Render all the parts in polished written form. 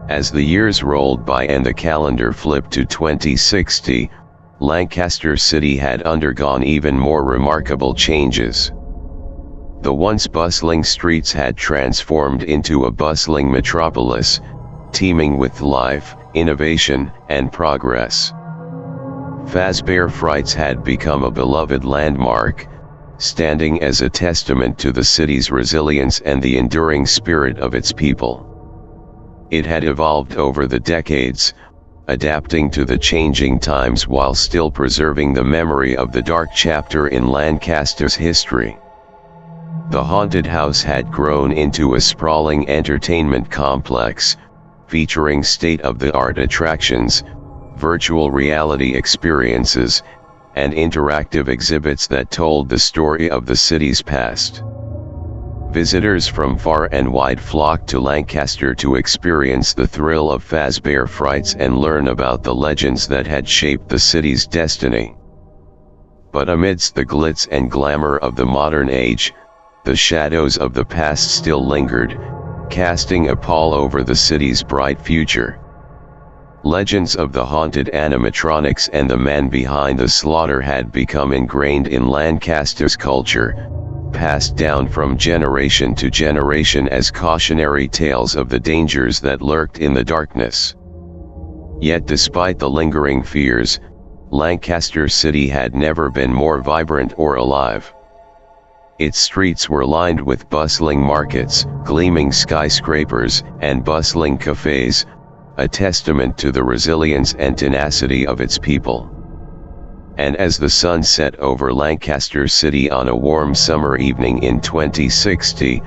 As the years rolled by and the calendar flipped to 2060, Lancaster City had undergone even more remarkable changes. The once bustling streets had transformed into a bustling metropolis, teeming with life, innovation, and progress. Fazbear Frights had become a beloved landmark, standing as a testament to the city's resilience and the enduring spirit of its people. It had evolved over the decades, adapting to the changing times while still preserving the memory of the dark chapter in Lancaster's history. The haunted house had grown into a sprawling entertainment complex, featuring state-of-the-art attractions, virtual reality experiences, and interactive exhibits that told the story of the city's past. Visitors from far and wide flocked to Lancaster to experience the thrill of Fazbear Frights and learn about the legends that had shaped the city's destiny. But amidst the glitz and glamour of the modern age, the shadows of the past still lingered, casting a pall over the city's bright future. Legends of the haunted animatronics and the man behind the slaughter had become ingrained in Lancaster's culture, passed down from generation to generation as cautionary tales of the dangers that lurked in the darkness. Yet despite the lingering fears, Lancaster City had never been more vibrant or alive. Its streets were lined with bustling markets, gleaming skyscrapers, and bustling cafes, a testament to the resilience and tenacity of its people. And as the sun set over Lancaster City on a warm summer evening in 2060,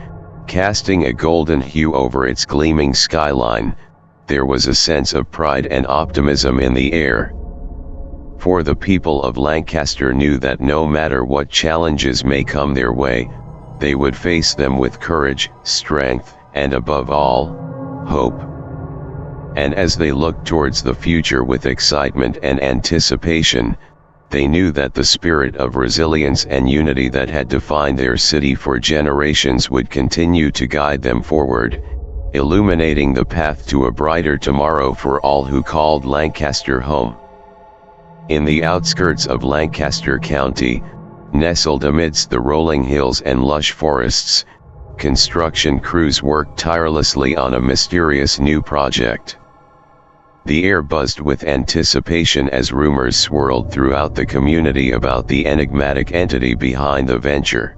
casting a golden hue over its gleaming skyline, there was a sense of pride and optimism in the air. For the people of Lancaster knew that no matter what challenges may come their way, they would face them with courage, strength, and above all, hope. And as they looked towards the future with excitement and anticipation, they knew that the spirit of resilience and unity that had defined their city for generations would continue to guide them forward, illuminating the path to a brighter tomorrow for all who called Lancaster home. In the outskirts of Lancaster County, nestled amidst the rolling hills and lush forests, construction crews worked tirelessly on a mysterious new project. The air buzzed with anticipation as rumors swirled throughout the community about the enigmatic entity behind the venture.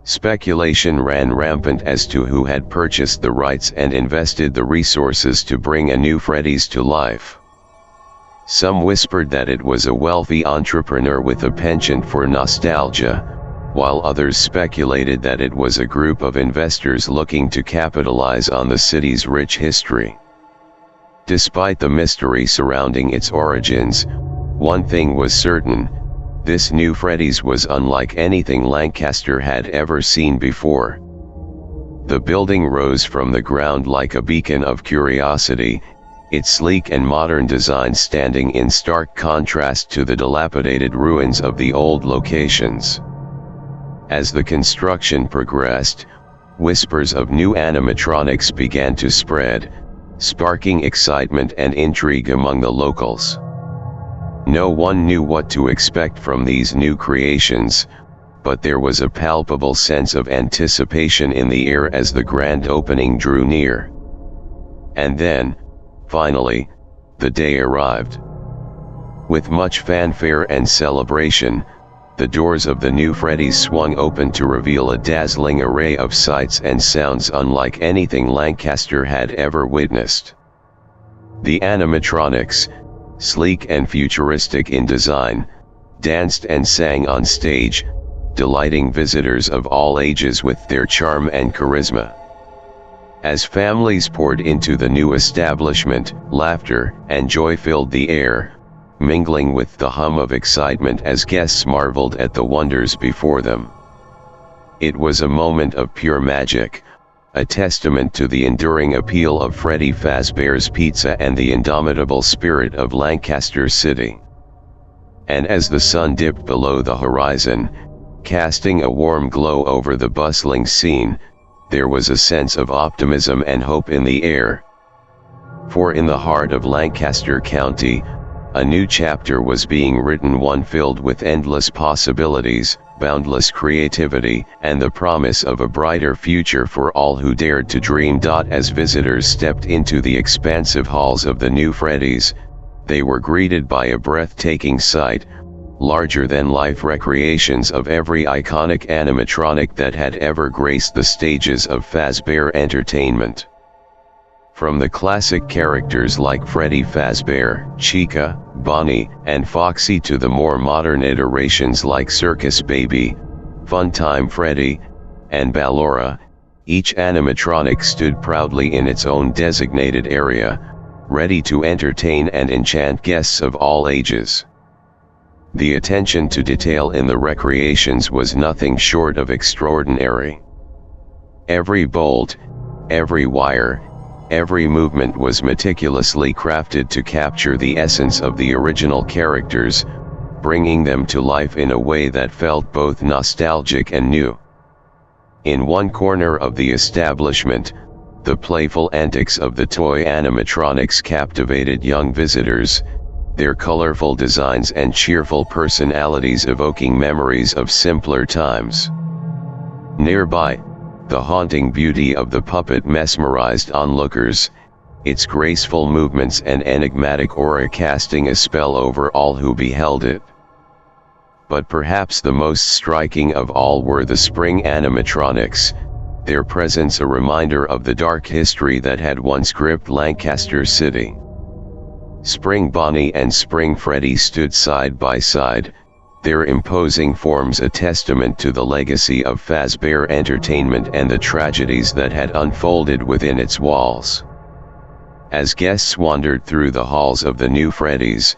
Speculation ran rampant as to who had purchased the rights and invested the resources to bring a new Freddy's to life. Some whispered that it was a wealthy entrepreneur with a penchant for nostalgia, while others speculated that it was a group of investors looking to capitalize on the city's rich history. Despite the mystery surrounding its origins, one thing was certain: this new Freddy's was unlike anything Lancaster had ever seen before. The building rose from the ground like a beacon of curiosity, its sleek and modern design standing in stark contrast to the dilapidated ruins of the old locations. As the construction progressed, whispers of new animatronics began to spread, sparking excitement and intrigue among the locals. No one knew what to expect from these new creations, but there was a palpable sense of anticipation in the air as the grand opening drew near. And then, finally, the day arrived. With much fanfare and celebration, the doors of the new Freddy's swung open to reveal a dazzling array of sights and sounds unlike anything Lancaster had ever witnessed. The animatronics, sleek and futuristic in design, danced and sang on stage, delighting visitors of all ages with their charm and charisma. As families poured into the new establishment, laughter and joy filled the air, mingling with the hum of excitement as guests marveled at the wonders before them. It was a moment of pure magic, a testament to the enduring appeal of Freddy Fazbear's Pizza and the indomitable spirit of Lancaster City. And as the sun dipped below the horizon, casting a warm glow over the bustling scene, there was a sense of optimism and hope in the air. For in the heart of Lancaster County, a new chapter was being written, one filled with endless possibilities, boundless creativity, and the promise of a brighter future for all who dared to dream. As visitors stepped into the expansive halls of the new Freddy's, they were greeted by a breathtaking sight, larger-than-life recreations of every iconic animatronic that had ever graced the stages of Fazbear Entertainment. From the classic characters like Freddy Fazbear, Chica, Bonnie, and Foxy to the more modern iterations like Circus Baby, Funtime Freddy, and Ballora, each animatronic stood proudly in its own designated area, ready to entertain and enchant guests of all ages. The attention to detail in the recreations was nothing short of extraordinary. Every bolt, every wire, every movement was meticulously crafted to capture the essence of the original characters, bringing them to life in a way that felt both nostalgic and new. In one corner of the establishment, the playful antics of the toy animatronics captivated young visitors, their colorful designs and cheerful personalities evoking memories of simpler times. Nearby, the haunting beauty of the puppet mesmerized onlookers, its graceful movements and enigmatic aura casting a spell over all who beheld it. But perhaps the most striking of all were the spring animatronics, their presence a reminder of the dark history that had once gripped Lancaster City. Spring Bonnie and Spring Freddy stood side by side, their imposing forms a testament to the legacy of Fazbear Entertainment and the tragedies that had unfolded within its walls. As guests wandered through the halls of the new Freddy's,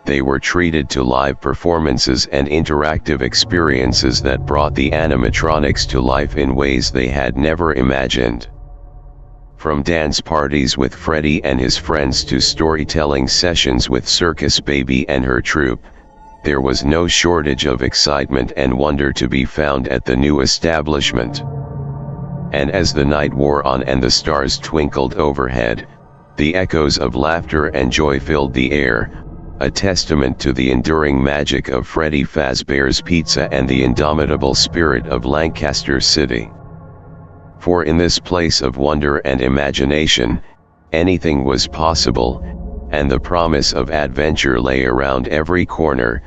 they were treated to live performances and interactive experiences that brought the animatronics to life in ways they had never imagined. From dance parties with Freddy and his friends to storytelling sessions with Circus Baby and her troupe, there was no shortage of excitement and wonder to be found at the new establishment. And as the night wore on and the stars twinkled overhead, the echoes of laughter and joy filled the air, a testament to the enduring magic of Freddy Fazbear's Pizza and the indomitable spirit of Lancaster City. For in this place of wonder and imagination, anything was possible, and the promise of adventure lay around every corner,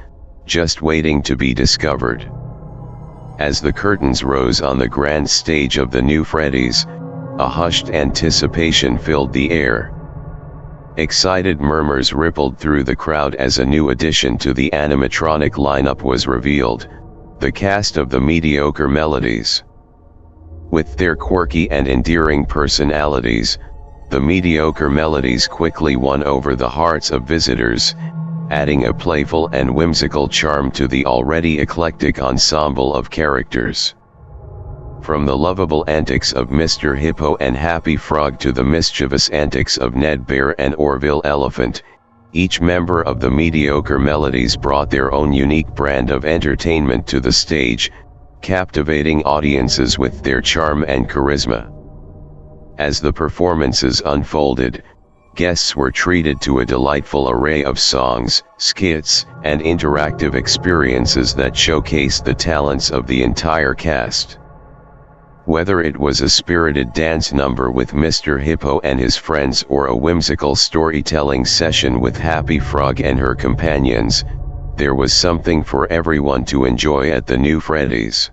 just waiting to be discovered. As the curtains rose on the grand stage of the new Freddy's, a hushed anticipation filled the air. Excited murmurs rippled through the crowd as a new addition to the animatronic lineup was revealed, the cast of the Mediocre Melodies. With their quirky and endearing personalities, the Mediocre Melodies quickly won over the hearts of visitors, adding a playful and whimsical charm to the already eclectic ensemble of characters. From the lovable antics of Mr. Hippo and Happy Frog to the mischievous antics of Ned Bear and Orville Elephant, each member of the Mediocre Melodies brought their own unique brand of entertainment to the stage, captivating audiences with their charm and charisma. As the performances unfolded, guests were treated to a delightful array of songs, skits, and interactive experiences that showcased the talents of the entire cast. Whether it was a spirited dance number with Mr. Hippo and his friends or a whimsical storytelling session with Happy Frog and her companions, there was something for everyone to enjoy at the new Freddy's.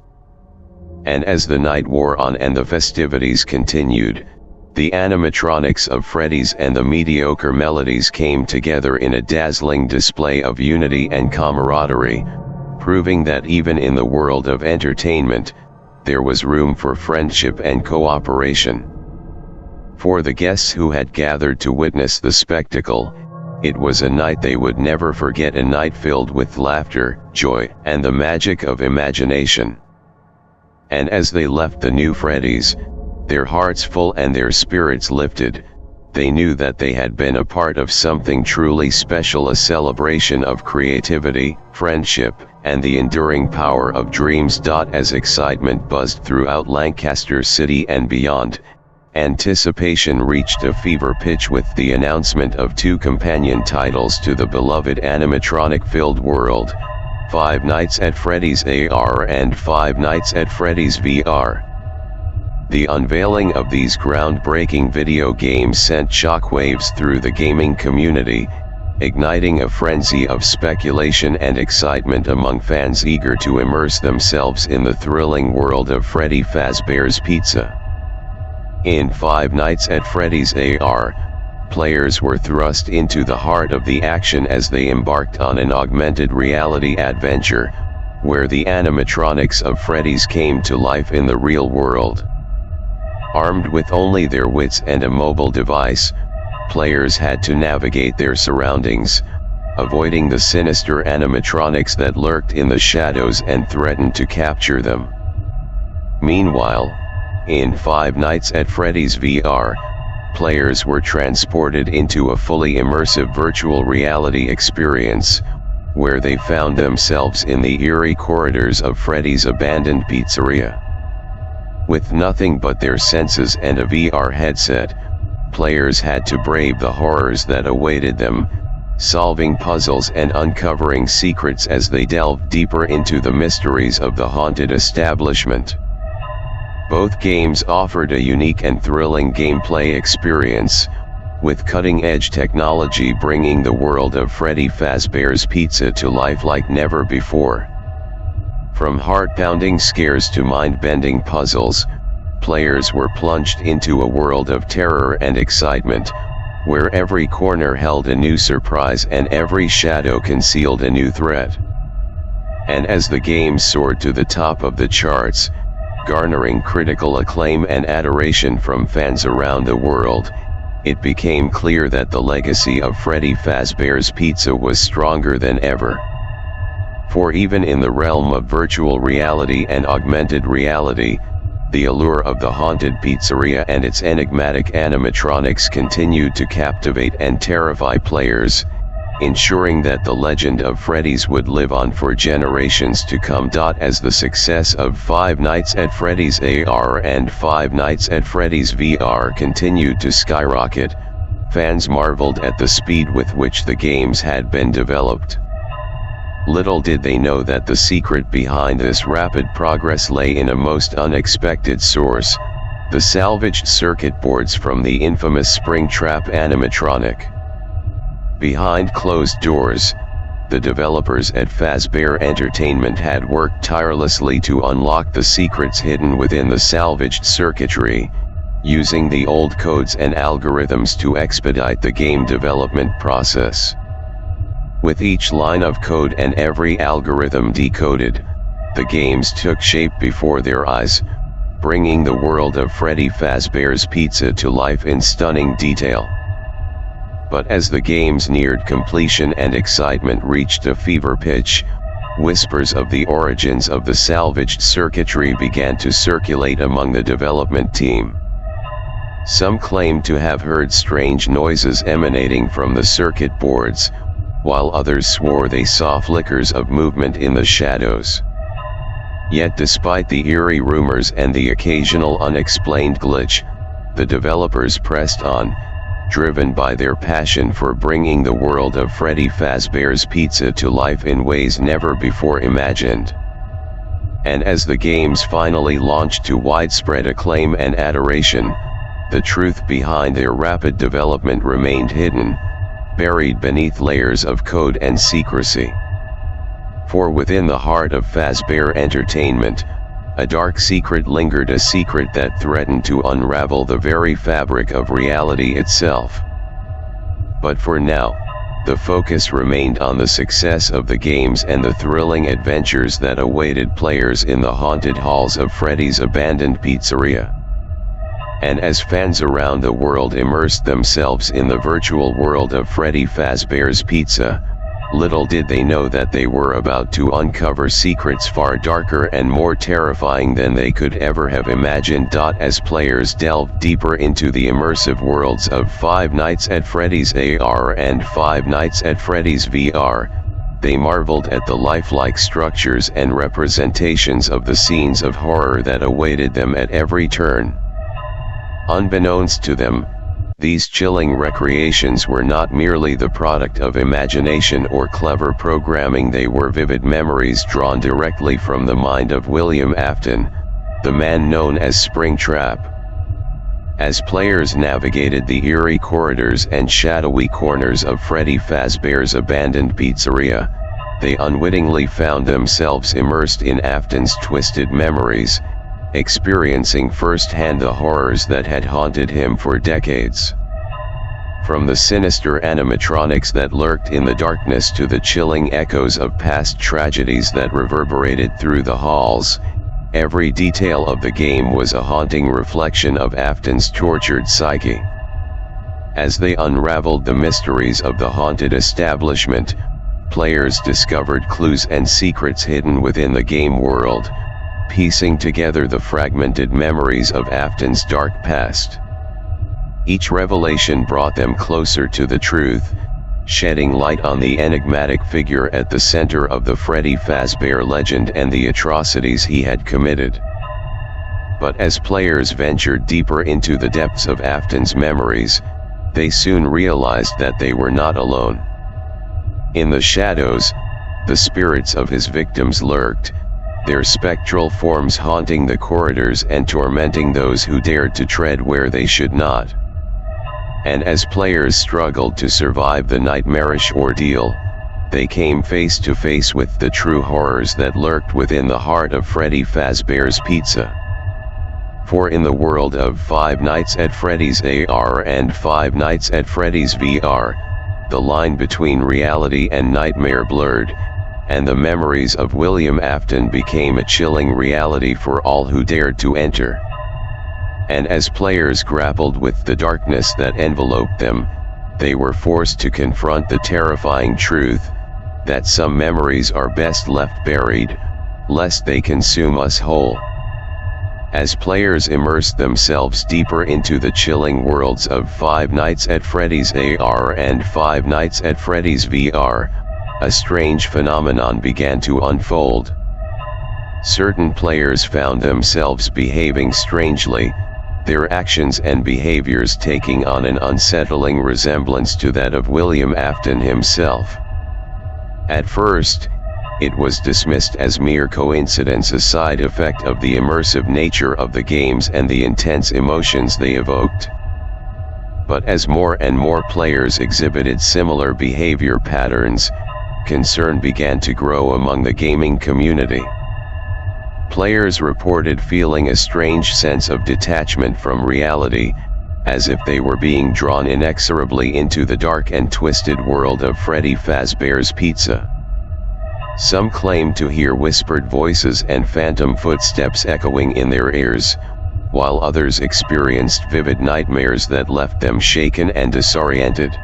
And as the night wore on and the festivities continued, the animatronics of Freddy's and the Mediocre Melodies came together in a dazzling display of unity and camaraderie, proving that even in the world of entertainment, there was room for friendship and cooperation. For the guests who had gathered to witness the spectacle, it was a night they would never forget, a night filled with laughter, joy, and the magic of imagination. And as they left the new Freddy's, their hearts full and their spirits lifted, they knew that they had been a part of something truly special, a celebration of creativity, friendship, and the enduring power of dreams. As excitement buzzed throughout Lancaster City and beyond, Anticipation reached a fever pitch with the announcement of 2 companion titles to the beloved animatronic-filled world, Five Nights at Freddy's AR and Five Nights at Freddy's VR. The unveiling of these groundbreaking video games sent shockwaves through the gaming community, igniting a frenzy of speculation and excitement among fans eager to immerse themselves in the thrilling world of Freddy Fazbear's Pizza. In Five Nights at Freddy's AR, players were thrust into the heart of the action as they embarked on an augmented reality adventure, where the animatronics of Freddy's came to life in the real world. Armed with only their wits and a mobile device, players had to navigate their surroundings, avoiding the sinister animatronics that lurked in the shadows and threatened to capture them. Meanwhile, in Five Nights at Freddy's VR, players were transported into a fully immersive virtual reality experience, where they found themselves in the eerie corridors of Freddy's abandoned pizzeria. With nothing but their senses and a VR headset, players had to brave the horrors that awaited them, solving puzzles and uncovering secrets as they delved deeper into the mysteries of the haunted establishment. Both games offered a unique and thrilling gameplay experience, with cutting-edge technology bringing the world of Freddy Fazbear's Pizza to life like never before. From heart-pounding scares to mind-bending puzzles, players were plunged into a world of terror and excitement, where every corner held a new surprise and every shadow concealed a new threat. And as the game soared to the top of the charts, garnering critical acclaim and adoration from fans around the world, it became clear that the legacy of Freddy Fazbear's Pizza was stronger than ever. For even in the realm of virtual reality and augmented reality, the allure of the haunted pizzeria and its enigmatic animatronics continued to captivate and terrify players, ensuring that the legend of Freddy's would live on for generations to come. As the success of Five Nights at Freddy's AR and Five Nights at Freddy's VR continued to skyrocket, fans marveled at the speed with which the games had been developed. Little did they know that the secret behind this rapid progress lay in a most unexpected source: the salvaged circuit boards from the infamous Springtrap animatronic. Behind closed doors, the developers at Fazbear Entertainment had worked tirelessly to unlock the secrets hidden within the salvaged circuitry, using the old codes and algorithms to expedite the game development process. With each line of code and every algorithm decoded, the games took shape before their eyes, bringing the world of Freddy Fazbear's Pizza to life in stunning detail. But as the games neared completion and excitement reached a fever pitch, whispers of the origins of the salvaged circuitry began to circulate among the development team. Some claimed to have heard strange noises emanating from the circuit boards, while others swore they saw flickers of movement in the shadows. Yet despite the eerie rumors and the occasional unexplained glitch, the developers pressed on, driven by their passion for bringing the world of Freddy Fazbear's Pizza to life in ways never before imagined. And as the games finally launched to widespread acclaim and adoration, the truth behind their rapid development remained hidden, buried beneath layers of code and secrecy. For within the heart of Fazbear Entertainment, a dark secret lingered, a secret that threatened to unravel the very fabric of reality itself. But for now, the focus remained on the success of the games and the thrilling adventures that awaited players in the haunted halls of Freddy's abandoned pizzeria. And as fans around the world immersed themselves in the virtual world of Freddy Fazbear's Pizza, little did they know that they were about to uncover secrets far darker and more terrifying than they could ever have imagined. As players delved deeper into the immersive worlds of Five Nights at Freddy's AR and Five Nights at Freddy's VR, they marveled at the lifelike structures and representations of the scenes of horror that awaited them at every turn. Unbeknownst to them, these chilling recreations were not merely the product of imagination or clever programming, they were vivid memories drawn directly from the mind of William Afton, the man known as Springtrap. As players navigated the eerie corridors and shadowy corners of Freddy Fazbear's abandoned pizzeria, they unwittingly found themselves immersed in Afton's twisted memories, experiencing firsthand the horrors that had haunted him for decades. From the sinister animatronics that lurked in the darkness to the chilling echoes of past tragedies that reverberated through the halls, every detail of the game was a haunting reflection of Afton's tortured psyche. As they unraveled the mysteries of the haunted establishment, players discovered clues and secrets hidden within the game world, piecing together the fragmented memories of Afton's dark past. Each revelation brought them closer to the truth, shedding light on the enigmatic figure at the center of the Freddy Fazbear legend and the atrocities he had committed. But as players ventured deeper into the depths of Afton's memories, they soon realized that they were not alone. In the shadows, the spirits of his victims lurked, their spectral forms haunting the corridors and tormenting those who dared to tread where they should not. And as players struggled to survive the nightmarish ordeal, they came face to face with the true horrors that lurked within the heart of Freddy Fazbear's Pizza. For in the world of Five Nights at Freddy's AR and Five Nights at Freddy's VR, the line between reality and nightmare blurred, and the memories of William Afton became a chilling reality for all who dared to enter. And as players grappled with the darkness that enveloped them, they were forced to confront the terrifying truth, that some memories are best left buried, lest they consume us whole. As players immersed themselves deeper into the chilling worlds of Five Nights at Freddy's AR and Five Nights at Freddy's VR, a strange phenomenon began to unfold. Certain players found themselves behaving strangely, their actions and behaviors taking on an unsettling resemblance to that of William Afton himself. At first, it was dismissed as mere coincidence, a side effect of the immersive nature of the games and the intense emotions they evoked. But as more and more players exhibited similar behavior patterns, concern began to grow among the gaming community. Players reported feeling a strange sense of detachment from reality, as if they were being drawn inexorably into the dark and twisted world of Freddy Fazbear's Pizza. Some claimed to hear whispered voices and phantom footsteps echoing in their ears, while others experienced vivid nightmares that left them shaken and disoriented.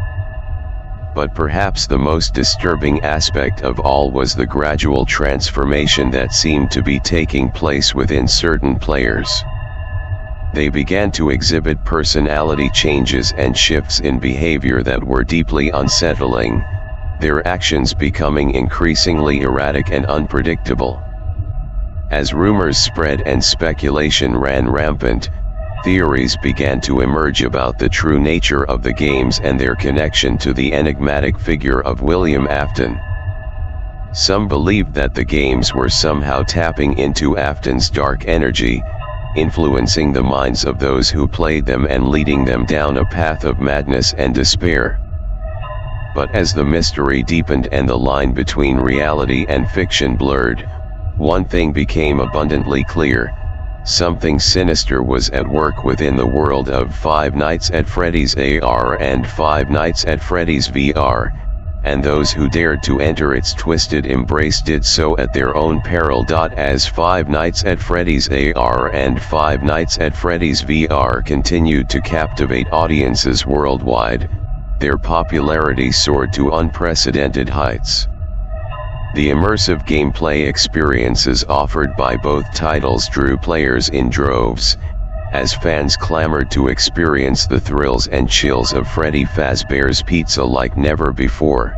But perhaps the most disturbing aspect of all was the gradual transformation that seemed to be taking place within certain players. They began to exhibit personality changes and shifts in behavior that were deeply unsettling, their actions becoming increasingly erratic and unpredictable. As rumors spread and speculation ran rampant, theories began to emerge about the true nature of the games and their connection to the enigmatic figure of William Afton. Some believed that the games were somehow tapping into Afton's dark energy, influencing the minds of those who played them and leading them down a path of madness and despair. But as the mystery deepened and the line between reality and fiction blurred, one thing became abundantly clear: something sinister was at work within the world of Five Nights at Freddy's AR and Five Nights at Freddy's VR, and those who dared to enter its twisted embrace did so at their own peril. As Five Nights at Freddy's AR and Five Nights at Freddy's VR continued to captivate audiences worldwide, their popularity soared to unprecedented heights. The immersive gameplay experiences offered by both titles drew players in droves, as fans clamored to experience the thrills and chills of Freddy Fazbear's Pizza like never before.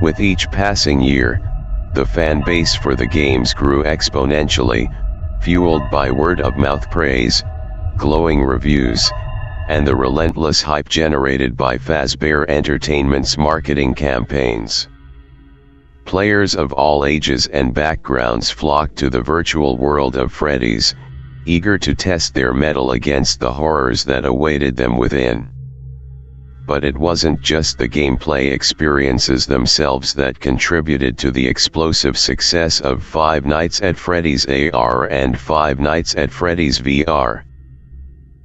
With each passing year, the fan base for the games grew exponentially, fueled by word-of-mouth praise, glowing reviews, and the relentless hype generated by Fazbear Entertainment's marketing campaigns. Players of all ages and backgrounds flocked to the virtual world of Freddy's, eager to test their mettle against the horrors that awaited them within. But it wasn't just the gameplay experiences themselves that contributed to the explosive success of Five Nights at Freddy's AR and Five Nights at Freddy's VR.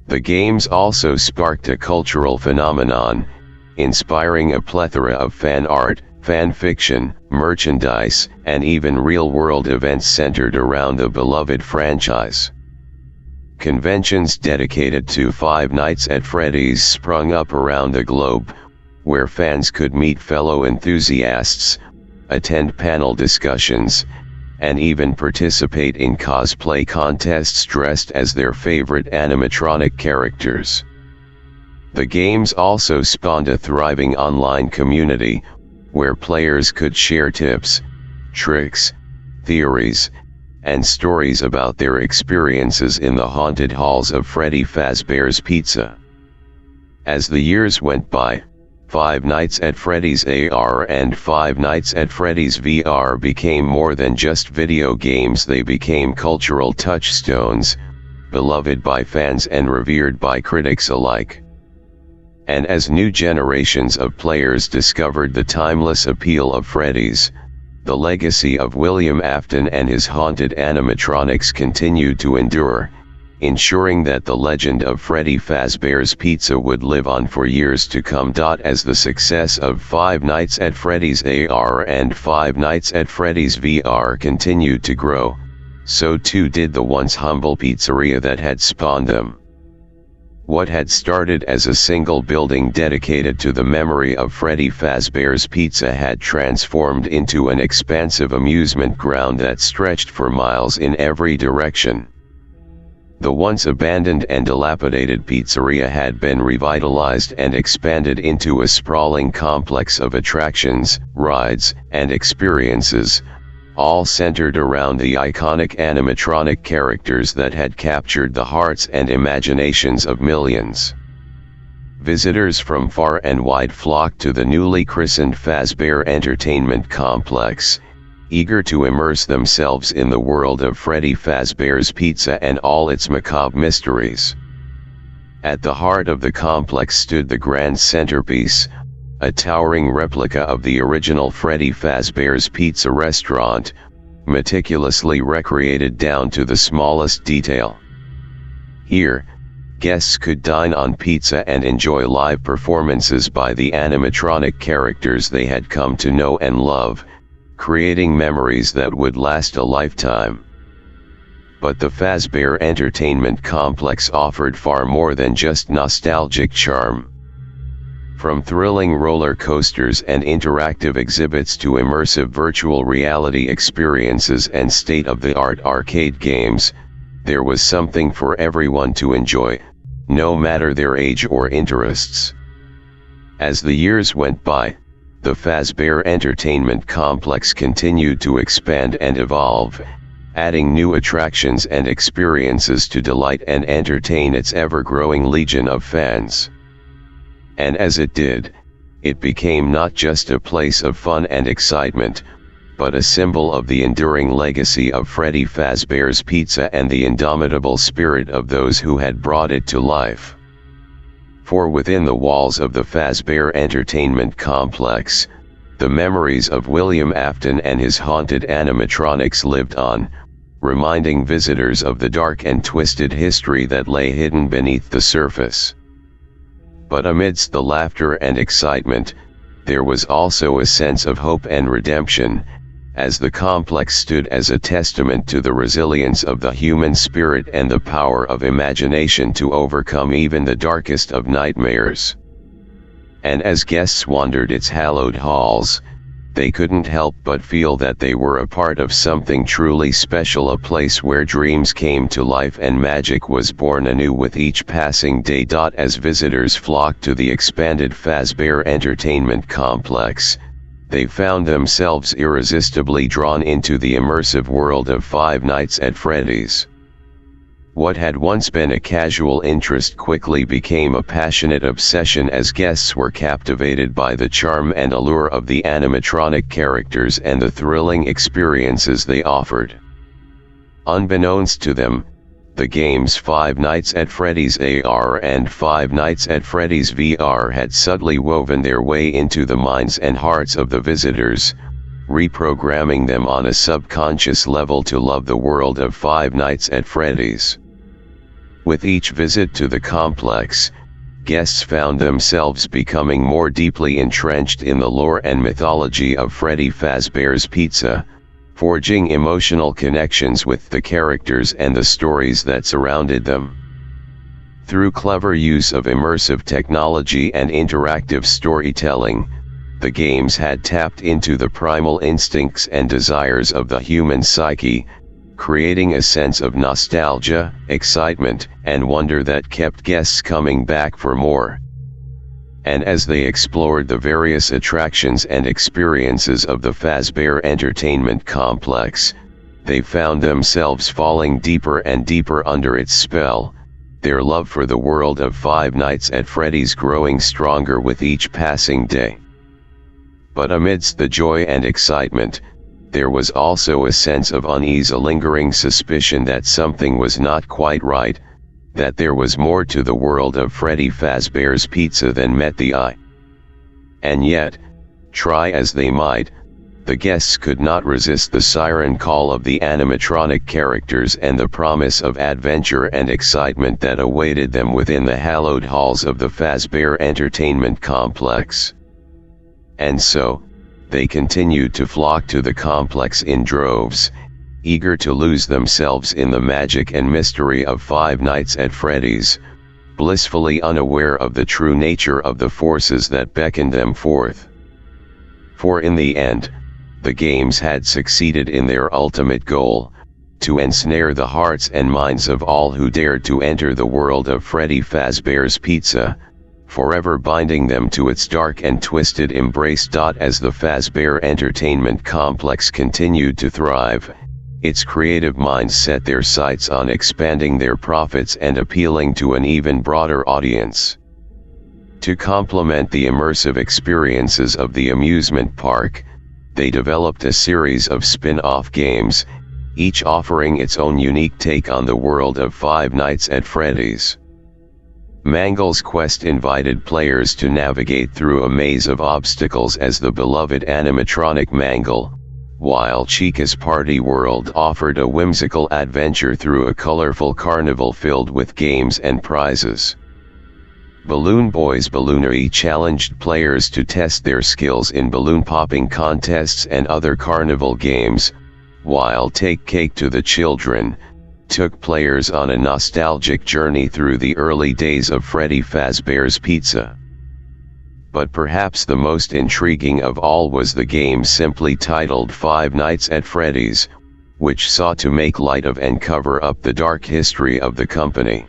The games also sparked a cultural phenomenon, inspiring a plethora of fan art, fan fiction, merchandise, and even real-world events centered around the beloved franchise. Conventions dedicated to Five Nights at Freddy's sprung up around the globe, where fans could meet fellow enthusiasts, attend panel discussions, and even participate in cosplay contests dressed as their favorite animatronic characters. The games also spawned a thriving online community, where players could share tips, tricks, theories, and stories about their experiences in the haunted halls of Freddy Fazbear's Pizza. As the years went by, Five Nights at Freddy's AR and Five Nights at Freddy's VR became more than just video games. They became cultural touchstones, beloved by fans and revered by critics alike. And as new generations of players discovered the timeless appeal of Freddy's, the legacy of William Afton and his haunted animatronics continued to endure, ensuring that the legend of Freddy Fazbear's Pizza would live on for years to come. As the success of Five Nights at Freddy's AR and Five Nights at Freddy's VR continued to grow, so too did the once humble pizzeria that had spawned them. What had started as a single building dedicated to the memory of Freddy Fazbear's Pizza had transformed into an expansive amusement ground that stretched for miles in every direction. The once abandoned and dilapidated pizzeria had been revitalized and expanded into a sprawling complex of attractions, rides, and experiences, all centered around the iconic animatronic characters that had captured the hearts and imaginations of millions. Visitors from far and wide flocked to the newly christened Fazbear Entertainment Complex, eager to immerse themselves in the world of Freddy Fazbear's Pizza and all its macabre mysteries. At the heart of the complex stood the grand centerpiece, a towering replica of the original Freddy Fazbear's Pizza restaurant, meticulously recreated down to the smallest detail. Here, guests could dine on pizza and enjoy live performances by the animatronic characters they had come to know and love, creating memories that would last a lifetime. But the Fazbear Entertainment Complex offered far more than just nostalgic charm. From thrilling roller coasters and interactive exhibits to immersive virtual reality experiences and state-of-the-art arcade games, there was something for everyone to enjoy, no matter their age or interests. As the years went by, the Fazbear Entertainment Complex continued to expand and evolve, adding new attractions and experiences to delight and entertain its ever-growing legion of fans. And as it did, it became not just a place of fun and excitement, but a symbol of the enduring legacy of Freddy Fazbear's Pizza and the indomitable spirit of those who had brought it to life. For within the walls of the Fazbear Entertainment Complex, the memories of William Afton and his haunted animatronics lived on, reminding visitors of the dark and twisted history that lay hidden beneath the surface. But amidst the laughter and excitement, there was also a sense of hope and redemption, as the complex stood as a testament to the resilience of the human spirit and the power of imagination to overcome even the darkest of nightmares. And as guests wandered its hallowed halls, they couldn't help but feel that they were a part of something truly special, a place where dreams came to life and magic was born anew with each passing day. As visitors flocked to the expanded Fazbear Entertainment Complex, they found themselves irresistibly drawn into the immersive world of Five Nights at Freddy's. What had once been a casual interest quickly became a passionate obsession as guests were captivated by the charm and allure of the animatronic characters and the thrilling experiences they offered. Unbeknownst to them, the games Five Nights at Freddy's AR and Five Nights at Freddy's VR had subtly woven their way into the minds and hearts of the visitors, reprogramming them on a subconscious level to love the world of Five Nights at Freddy's. With each visit to the complex, guests found themselves becoming more deeply entrenched in the lore and mythology of Freddy Fazbear's Pizza, forging emotional connections with the characters and the stories that surrounded them. Through clever use of immersive technology and interactive storytelling, the games had tapped into the primal instincts and desires of the human psyche, creating a sense of nostalgia, excitement, and wonder that kept guests coming back for more. And as they explored the various attractions and experiences of the Fazbear Entertainment Complex, they found themselves falling deeper and deeper under its spell, their love for the world of Five Nights at Freddy's growing stronger with each passing day. But amidst the joy and excitement, there was also a sense of unease, a lingering suspicion that something was not quite right, that there was more to the world of Freddy Fazbear's Pizza than met the eye. And yet, try as they might, the guests could not resist the siren call of the animatronic characters and the promise of adventure and excitement that awaited them within the hallowed halls of the Fazbear Entertainment Complex. And so, they continued to flock to the complex in droves, eager to lose themselves in the magic and mystery of Five Nights at Freddy's, blissfully unaware of the true nature of the forces that beckoned them forth. For in the end, the games had succeeded in their ultimate goal, to ensnare the hearts and minds of all who dared to enter the world of Freddy Fazbear's Pizza, forever binding them to its dark and twisted embrace. As the Fazbear Entertainment Complex continued to thrive, its creative minds set their sights on expanding their profits and appealing to an even broader audience. To complement the immersive experiences of the amusement park, they developed a series of spin-off games, each offering its own unique take on the world of Five Nights at Freddy's. Mangle's Quest invited players to navigate through a maze of obstacles as the beloved animatronic Mangle, while Chica's Party World offered a whimsical adventure through a colorful carnival filled with games and prizes. Balloon Boys Balloonery challenged players to test their skills in balloon popping contests and other carnival games, while Take Cake to the Children took players on a nostalgic journey through the early days of Freddy Fazbear's Pizza. But perhaps the most intriguing of all was the game simply titled Five Nights at Freddy's, which sought to make light of and cover up the dark history of the company.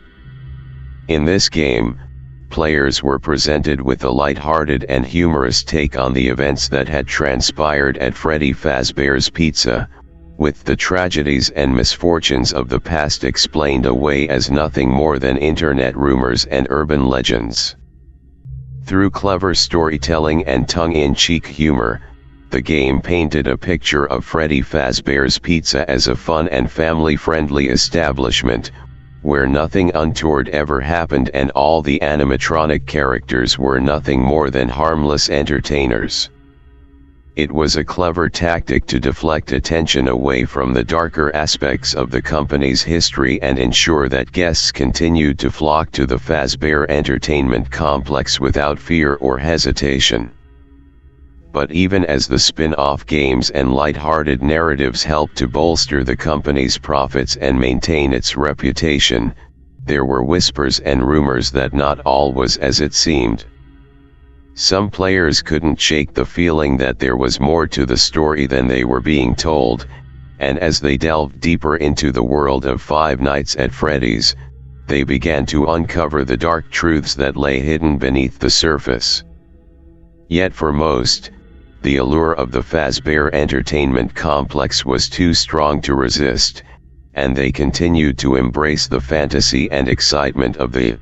In this game, players were presented with a light-hearted and humorous take on the events that had transpired at Freddy Fazbear's Pizza, with the tragedies and misfortunes of the past explained away as nothing more than internet rumors and urban legends. Through clever storytelling and tongue-in-cheek humor, the game painted a picture of Freddy Fazbear's Pizza as a fun and family-friendly establishment, where nothing untoward ever happened and all the animatronic characters were nothing more than harmless entertainers. It was a clever tactic to deflect attention away from the darker aspects of the company's history and ensure that guests continued to flock to the Fazbear Entertainment Complex without fear or hesitation. But even as the spin-off games and light-hearted narratives helped to bolster the company's profits and maintain its reputation, there were whispers and rumors that not all was as it seemed. Some players couldn't shake the feeling that there was more to the story than they were being told, and as they delved deeper into the world of Five Nights at Freddy's, they began to uncover the dark truths that lay hidden beneath the surface. Yet for most, the allure of the Fazbear Entertainment Complex was too strong to resist, and they continued to embrace the fantasy and excitement of the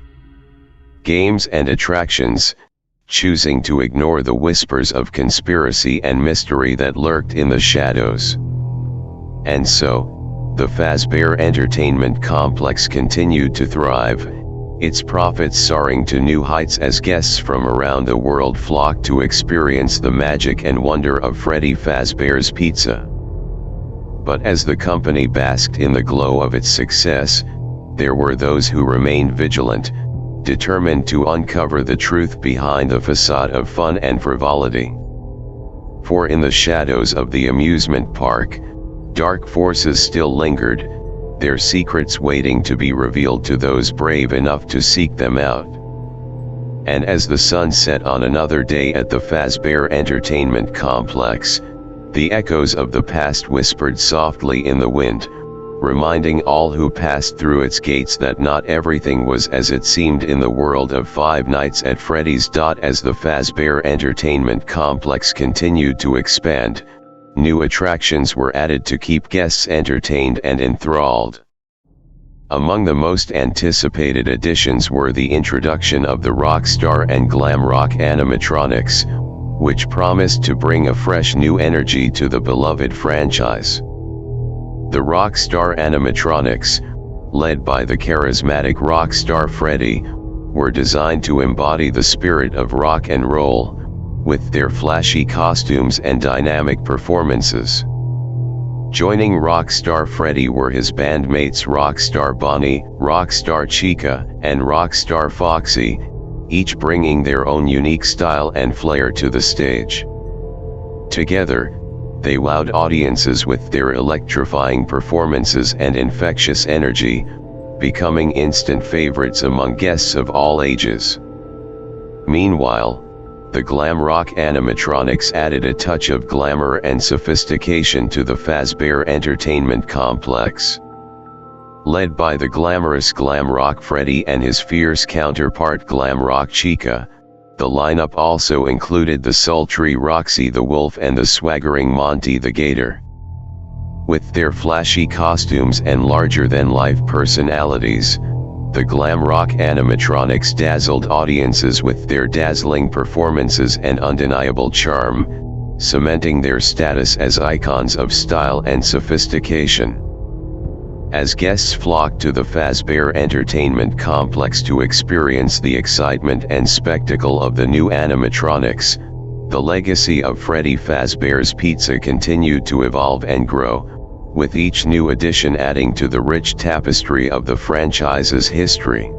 games and attractions, choosing to ignore the whispers of conspiracy and mystery that lurked in the shadows. And so, the Fazbear Entertainment Complex continued to thrive, its profits soaring to new heights as guests from around the world flocked to experience the magic and wonder of Freddy Fazbear's Pizza. But as the company basked in the glow of its success, there were those who remained vigilant, determined to uncover the truth behind the facade of fun and frivolity. For in the shadows of the amusement park, dark forces still lingered, their secrets waiting to be revealed to those brave enough to seek them out. And as the sun set on another day at the Fazbear Entertainment Complex, the echoes of the past whispered softly in the wind, reminding all who passed through its gates that not everything was as it seemed in the world of Five Nights at Freddy's. As the Fazbear Entertainment Complex continued to expand, new attractions were added to keep guests entertained and enthralled. Among the most anticipated additions were the introduction of the Rockstar and Glam Rock animatronics, which promised to bring a fresh new energy to the beloved franchise. The Rockstar animatronics, led by the charismatic Rockstar Freddy, were designed to embody the spirit of rock and roll, with their flashy costumes and dynamic performances. Joining Rockstar Freddy were his bandmates Rockstar Bonnie, Rockstar Chica, and Rockstar Foxy, each bringing their own unique style and flair to the stage. Together, they wowed audiences with their electrifying performances and infectious energy, becoming instant favorites among guests of all ages. Meanwhile, the Glam Rock animatronics added a touch of glamour and sophistication to the Fazbear Entertainment Complex. Led by the glamorous Glam Rock Freddy and his fierce counterpart Glam Rock Chica, the lineup also included the sultry Roxy the Wolf and the swaggering Monty the Gator. With their flashy costumes and larger-than-life personalities, the Glam Rock animatronics dazzled audiences with their dazzling performances and undeniable charm, cementing their status as icons of style and sophistication. As guests flocked to the Fazbear Entertainment Complex to experience the excitement and spectacle of the new animatronics, the legacy of Freddy Fazbear's Pizza continued to evolve and grow, with each new addition adding to the rich tapestry of the franchise's history.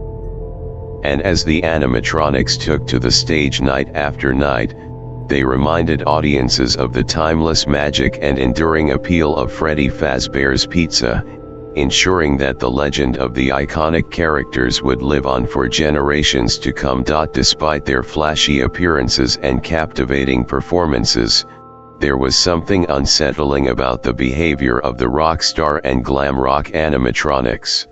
And as the animatronics took to the stage night after night, they reminded audiences of the timeless magic and enduring appeal of Freddy Fazbear's Pizza, ensuring that the legend of the iconic characters would live on for generations to come. Despite their flashy appearances and captivating performances, there was something unsettling about the behavior of the Rockstar and Glam Rock animatronics.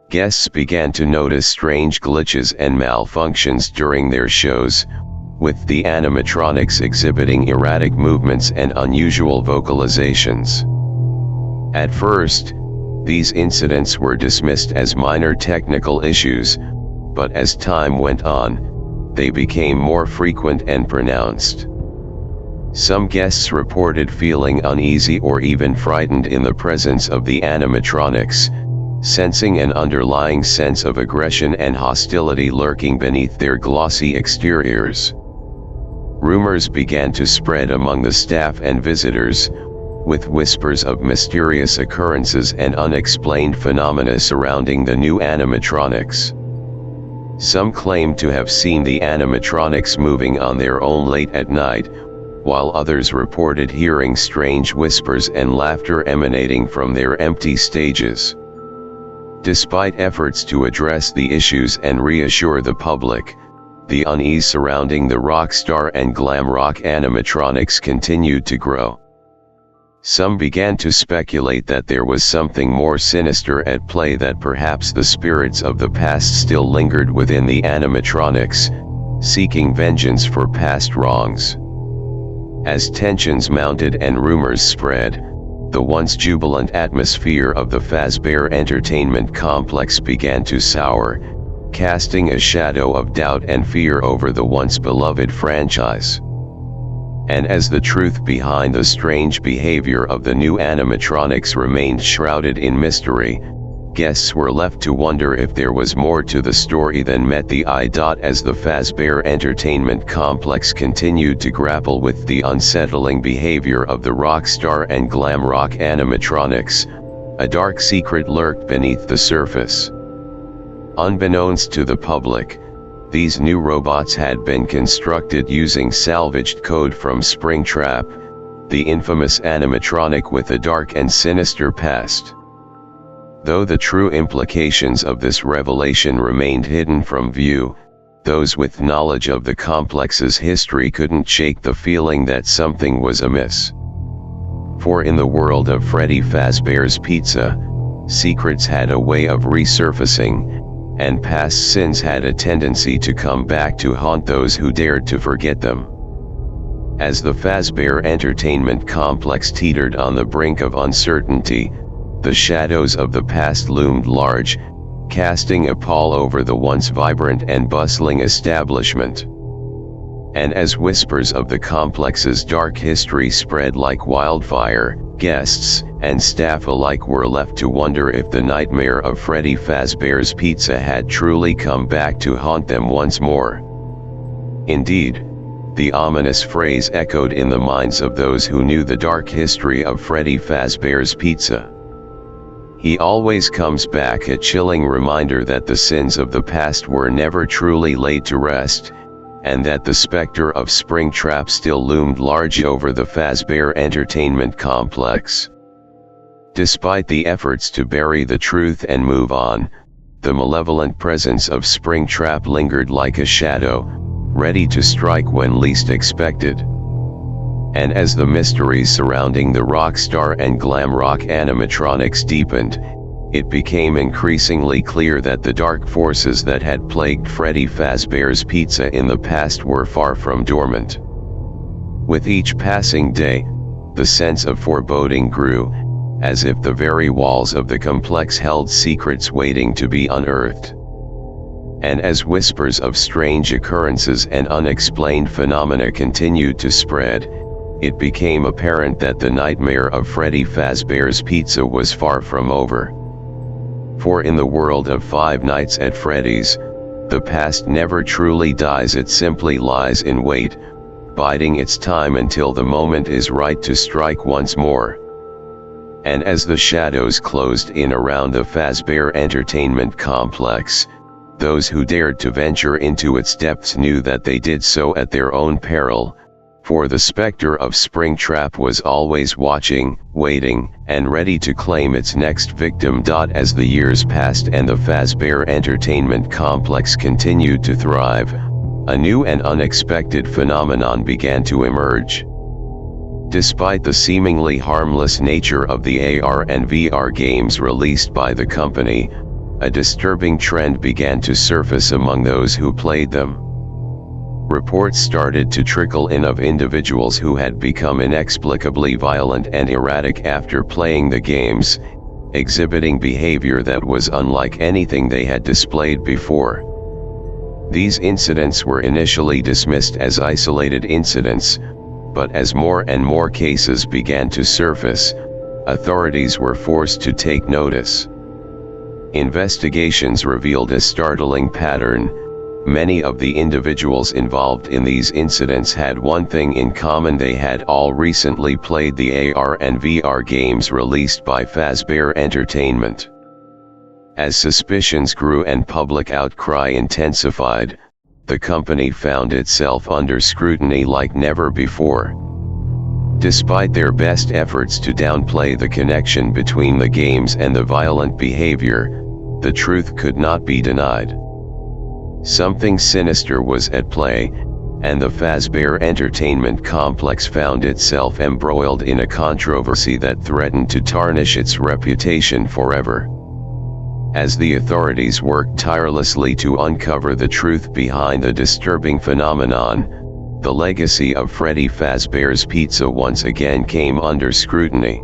Guests began to notice strange glitches and malfunctions during their shows, with the animatronics exhibiting erratic movements and unusual vocalizations. At first, these incidents were dismissed as minor technical issues, but as time went on, they became more frequent and pronounced. Some guests reported feeling uneasy or even frightened in the presence of the animatronics, sensing an underlying sense of aggression and hostility lurking beneath their glossy exteriors. Rumors began to spread among the staff and visitors, with whispers of mysterious occurrences and unexplained phenomena surrounding the new animatronics. Some claimed to have seen the animatronics moving on their own late at night, while others reported hearing strange whispers and laughter emanating from their empty stages. Despite efforts to address the issues and reassure the public, the unease surrounding the Rockstar and Glam Rock animatronics continued to grow. Some began to speculate that there was something more sinister at play, that perhaps the spirits of the past still lingered within the animatronics, seeking vengeance for past wrongs. As tensions mounted and rumors spread, the once jubilant atmosphere of the Fazbear Entertainment Complex began to sour, casting a shadow of doubt and fear over the once beloved franchise. And as the truth behind the strange behavior of the new animatronics remained shrouded in mystery, guests were left to wonder if there was more to the story than met the eye. As the Fazbear Entertainment Complex continued to grapple with the unsettling behavior of the rockstar and glam rock animatronics, a dark secret lurked beneath the surface. Unbeknownst to the public, these new robots had been constructed using salvaged code from Springtrap, the infamous animatronic with a dark and sinister past. Though the true implications of this revelation remained hidden from view, those with knowledge of the complex's history couldn't shake the feeling that something was amiss. For in the world of Freddy Fazbear's Pizza, secrets had a way of resurfacing, and past sins had a tendency to come back to haunt those who dared to forget them. As the Fazbear Entertainment Complex teetered on the brink of uncertainty, the shadows of the past loomed large, casting a pall over the once vibrant and bustling establishment. And as whispers of the complex's dark history spread like wildfire, guests and staff alike were left to wonder if the nightmare of Freddy Fazbear's Pizza had truly come back to haunt them once more. Indeed, the ominous phrase echoed in the minds of those who knew the dark history of Freddy Fazbear's Pizza. He always comes back, a chilling reminder that the sins of the past were never truly laid to rest, and that the specter of Springtrap still loomed large over the Fazbear Entertainment Complex. Despite the efforts to bury the truth and move on, the malevolent presence of Springtrap lingered like a shadow, ready to strike when least expected. And as the mysteries surrounding the rockstar and glam rock animatronics deepened, it became increasingly clear that the dark forces that had plagued Freddy Fazbear's Pizza in the past were far from dormant. With each passing day, the sense of foreboding grew, as if the very walls of the complex held secrets waiting to be unearthed. And as whispers of strange occurrences and unexplained phenomena continued to spread, it became apparent that the nightmare of Freddy Fazbear's Pizza was far from over. For in the world of Five Nights at Freddy's, the past never truly dies, it simply lies in wait, biding its time until the moment is right to strike once more. And as the shadows closed in around the Fazbear Entertainment Complex, those who dared to venture into its depths knew that they did so at their own peril, for the specter of Springtrap was always watching, waiting, and ready to claim its next victim. As the years passed and the Fazbear Entertainment Complex continued to thrive, a new and unexpected phenomenon began to emerge. Despite the seemingly harmless nature of the AR and VR games released by the company, a disturbing trend began to surface among those who played them. Reports started to trickle in of individuals who had become inexplicably violent and erratic after playing the games, exhibiting behavior that was unlike anything they had displayed before. These incidents were initially dismissed as isolated incidents, but as more and more cases began to surface, authorities were forced to take notice. Investigations revealed a startling pattern. Many of the individuals involved in these incidents had one thing in common: they had all recently played the AR and VR games released by Fazbear Entertainment. As suspicions grew and public outcry intensified, the company found itself under scrutiny like never before. Despite their best efforts to downplay the connection between the games and the violent behavior, the truth could not be denied. Something sinister was at play, and the Fazbear Entertainment Complex found itself embroiled in a controversy that threatened to tarnish its reputation forever. As the authorities worked tirelessly to uncover the truth behind the disturbing phenomenon, the legacy of Freddy Fazbear's Pizza once again came under scrutiny.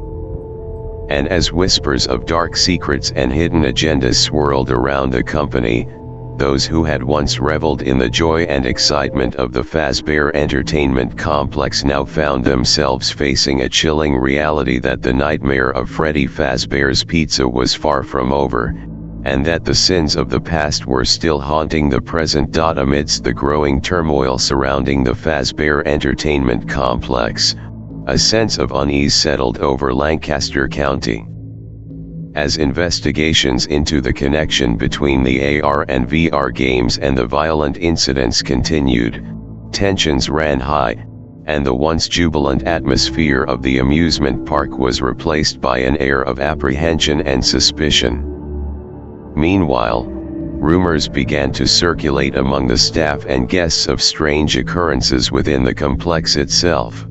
And as whispers of dark secrets and hidden agendas swirled around the company, those who had once reveled in the joy and excitement of the Fazbear Entertainment Complex now found themselves facing a chilling reality that the nightmare of Freddy Fazbear's Pizza was far from over, and that the sins of the past were still haunting the present. Amidst the growing turmoil surrounding the Fazbear Entertainment Complex, a sense of unease settled over Lancaster County. As investigations into the connection between the AR and VR games and the violent incidents continued, tensions ran high, and the once jubilant atmosphere of the amusement park was replaced by an air of apprehension and suspicion. Meanwhile, rumors began to circulate among the staff and guests of strange occurrences within the complex itself.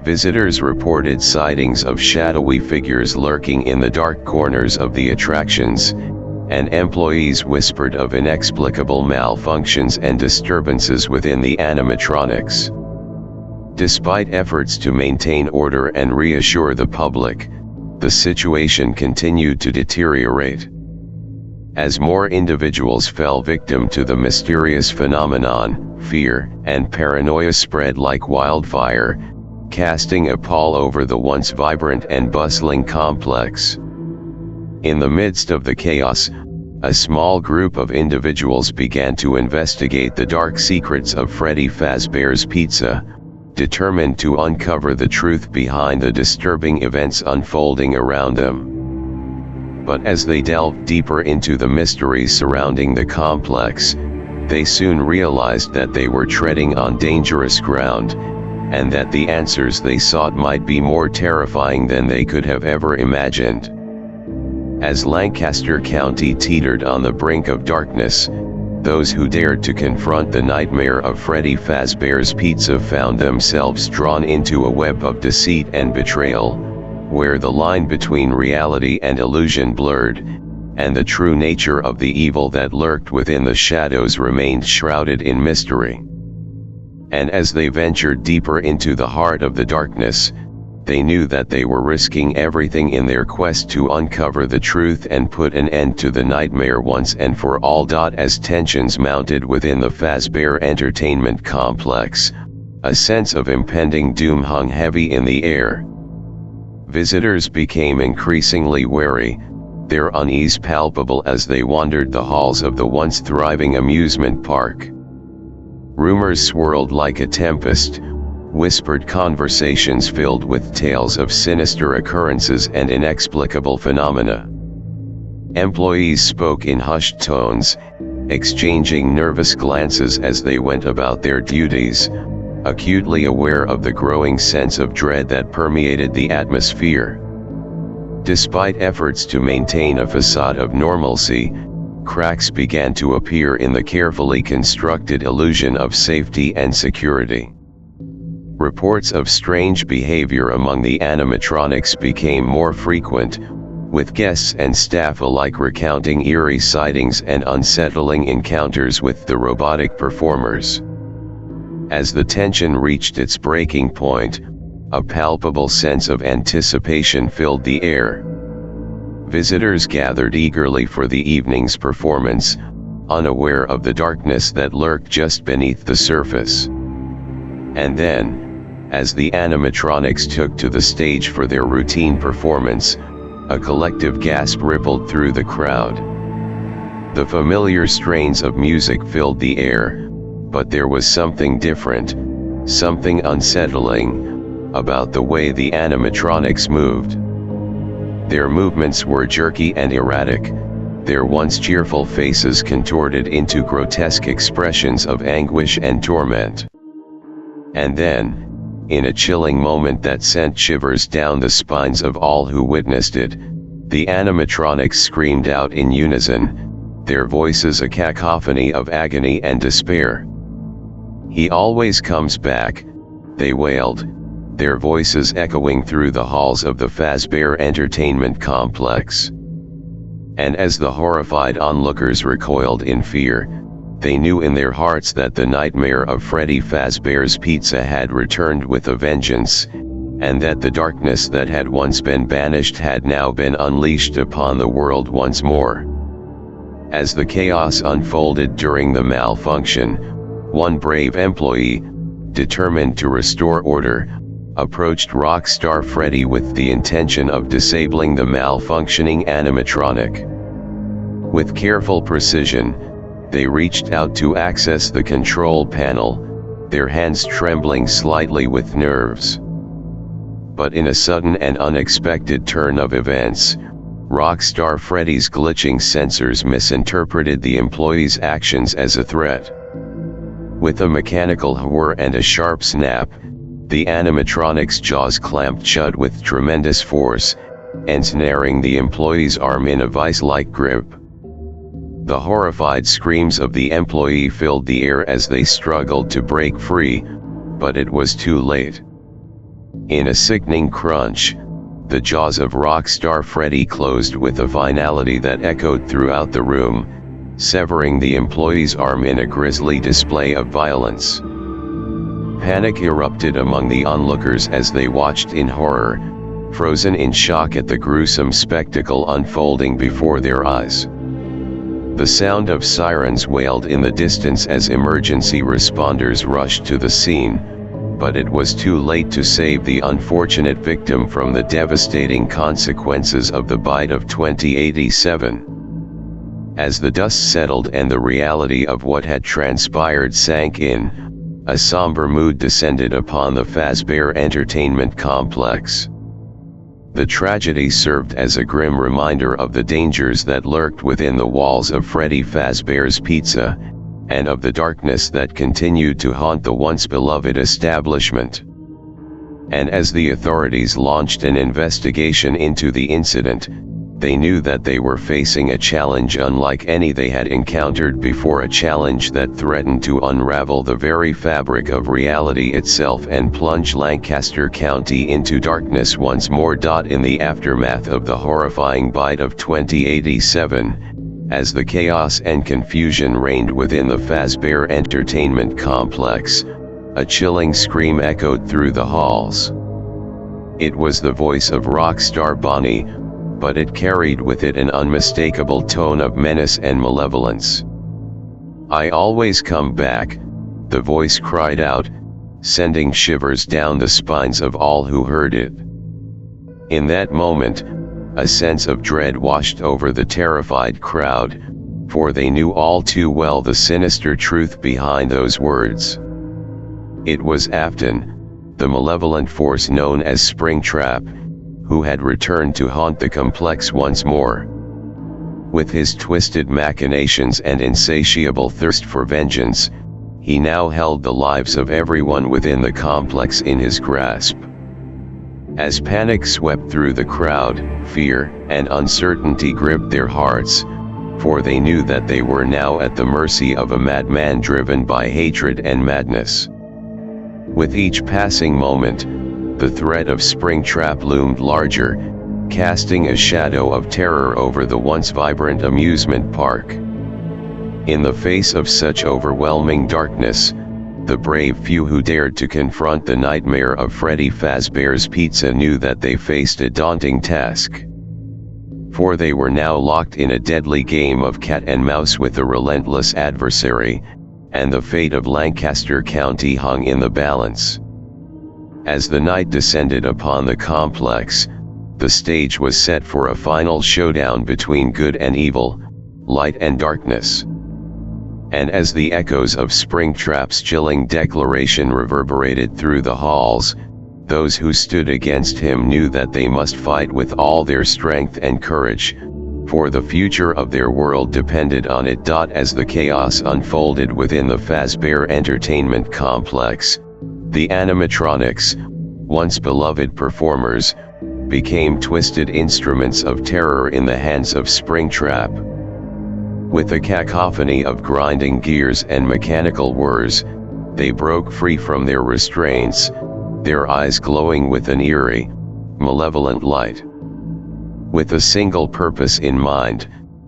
Visitors reported sightings of shadowy figures lurking in the dark corners of the attractions, and employees whispered of inexplicable malfunctions and disturbances within the animatronics. Despite efforts to maintain order and reassure the public, the situation continued to deteriorate. As more individuals fell victim to the mysterious phenomenon, fear and paranoia spread like wildfire, casting a pall over the once vibrant and bustling complex. In the midst of the chaos, a small group of individuals began to investigate the dark secrets of Freddy Fazbear's Pizza, determined to uncover the truth behind the disturbing events unfolding around them. But as they delved deeper into the mysteries surrounding the complex, they soon realized that they were treading on dangerous ground, and that the answers they sought might be more terrifying than they could have ever imagined. As Lancaster County teetered on the brink of darkness, those who dared to confront the nightmare of Freddy Fazbear's Pizza found themselves drawn into a web of deceit and betrayal, where the line between reality and illusion blurred, and the true nature of the evil that lurked within the shadows remained shrouded in mystery. And as they ventured deeper into the heart of the darkness, they knew that they were risking everything in their quest to uncover the truth and put an end to the nightmare once and for all. As tensions mounted within the Fazbear Entertainment Complex, a sense of impending doom hung heavy in the air. Visitors became increasingly wary, their unease palpable as they wandered the halls of the once thriving amusement park. Rumors swirled like a tempest, whispered conversations filled with tales of sinister occurrences and inexplicable phenomena. Employees spoke in hushed tones, exchanging nervous glances as they went about their duties, acutely aware of the growing sense of dread that permeated the atmosphere. Despite efforts to maintain a facade of normalcy, cracks began to appear in the carefully constructed illusion of safety and security. Reports of strange behavior among the animatronics became more frequent, with guests and staff alike recounting eerie sightings and unsettling encounters with the robotic performers. As the tension reached its breaking point, a palpable sense of anticipation filled the air. Visitors gathered eagerly for the evening's performance, unaware of the darkness that lurked just beneath the surface. And then, as the animatronics took to the stage for their routine performance, a collective gasp rippled through the crowd. The familiar strains of music filled the air, but there was something different, something unsettling, about the way the animatronics moved. Their movements were jerky and erratic, their once cheerful faces contorted into grotesque expressions of anguish and torment. And then, in a chilling moment that sent shivers down the spines of all who witnessed it, the animatronics screamed out in unison, their voices a cacophony of agony and despair. "He always comes back," they wailed, their voices echoing through the halls of the Fazbear Entertainment Complex. And as the horrified onlookers recoiled in fear, they knew in their hearts that the nightmare of Freddy Fazbear's Pizza had returned with a vengeance, and that the darkness that had once been banished had now been unleashed upon the world once more. As the chaos unfolded during the malfunction, one brave employee, determined to restore order, approached Rockstar Freddy with the intention of disabling the malfunctioning animatronic. With careful precision, they reached out to access the control panel, their hands trembling slightly with nerves. But in a sudden and unexpected turn of events, Rockstar Freddy's glitching sensors misinterpreted the employee's actions as a threat. With a mechanical whir and a sharp snap, the animatronic's jaws clamped shut with tremendous force, ensnaring the employee's arm in a vice-like grip. The horrified screams of the employee filled the air as they struggled to break free, but it was too late. In a sickening crunch, the jaws of Rockstar Freddy closed with a finality that echoed throughout the room, severing the employee's arm in a grisly display of violence. Panic erupted among the onlookers as they watched in horror, frozen in shock at the gruesome spectacle unfolding before their eyes. The sound of sirens wailed in the distance as emergency responders rushed to the scene, but it was too late to save the unfortunate victim from the devastating consequences of the bite of 2087. As the dust settled and the reality of what had transpired sank in, a somber mood descended upon the Fazbear Entertainment Complex. The tragedy served as a grim reminder of the dangers that lurked within the walls of Freddy Fazbear's Pizza, and of the darkness that continued to haunt the once beloved establishment. And as the authorities launched an investigation into the incident, they knew that they were facing a challenge unlike any they had encountered before, a challenge that threatened to unravel the very fabric of reality itself and plunge Lancaster County into darkness once more. In the aftermath of the horrifying bite of 2087, as the chaos and confusion reigned within the Fazbear Entertainment Complex, a chilling scream echoed through the halls. It was the voice of Rockstar Bonnie, but it carried with it an unmistakable tone of menace and malevolence. "I always come back," the voice cried out, sending shivers down the spines of all who heard it. In that moment, a sense of dread washed over the terrified crowd, for they knew all too well the sinister truth behind those words. It was Afton, the malevolent force known as Springtrap, who had returned to haunt the complex once more. With his twisted machinations and insatiable thirst for vengeance, he now held the lives of everyone within the complex in his grasp. As panic swept through the crowd, fear and uncertainty gripped their hearts, for they knew that they were now at the mercy of a madman driven by hatred and madness. With each passing moment, the threat of Springtrap loomed larger, casting a shadow of terror over the once vibrant amusement park. In the face of such overwhelming darkness, the brave few who dared to confront the nightmare of Freddy Fazbear's Pizza knew that they faced a daunting task. For they were now locked in a deadly game of cat and mouse with a relentless adversary, and the fate of Lancaster County hung in the balance. As the night descended upon the complex, the stage was set for a final showdown between good and evil, light and darkness. And as the echoes of Springtrap's chilling declaration reverberated through the halls, those who stood against him knew that they must fight with all their strength and courage, for the future of their world depended on it. As the chaos unfolded within the Fazbear Entertainment Complex, the animatronics, once beloved performers, became twisted instruments of terror in the hands of Springtrap. With a cacophony of grinding gears and mechanical whirs, they broke free from their restraints, their eyes glowing with an eerie, malevolent light. With a single purpose in mind,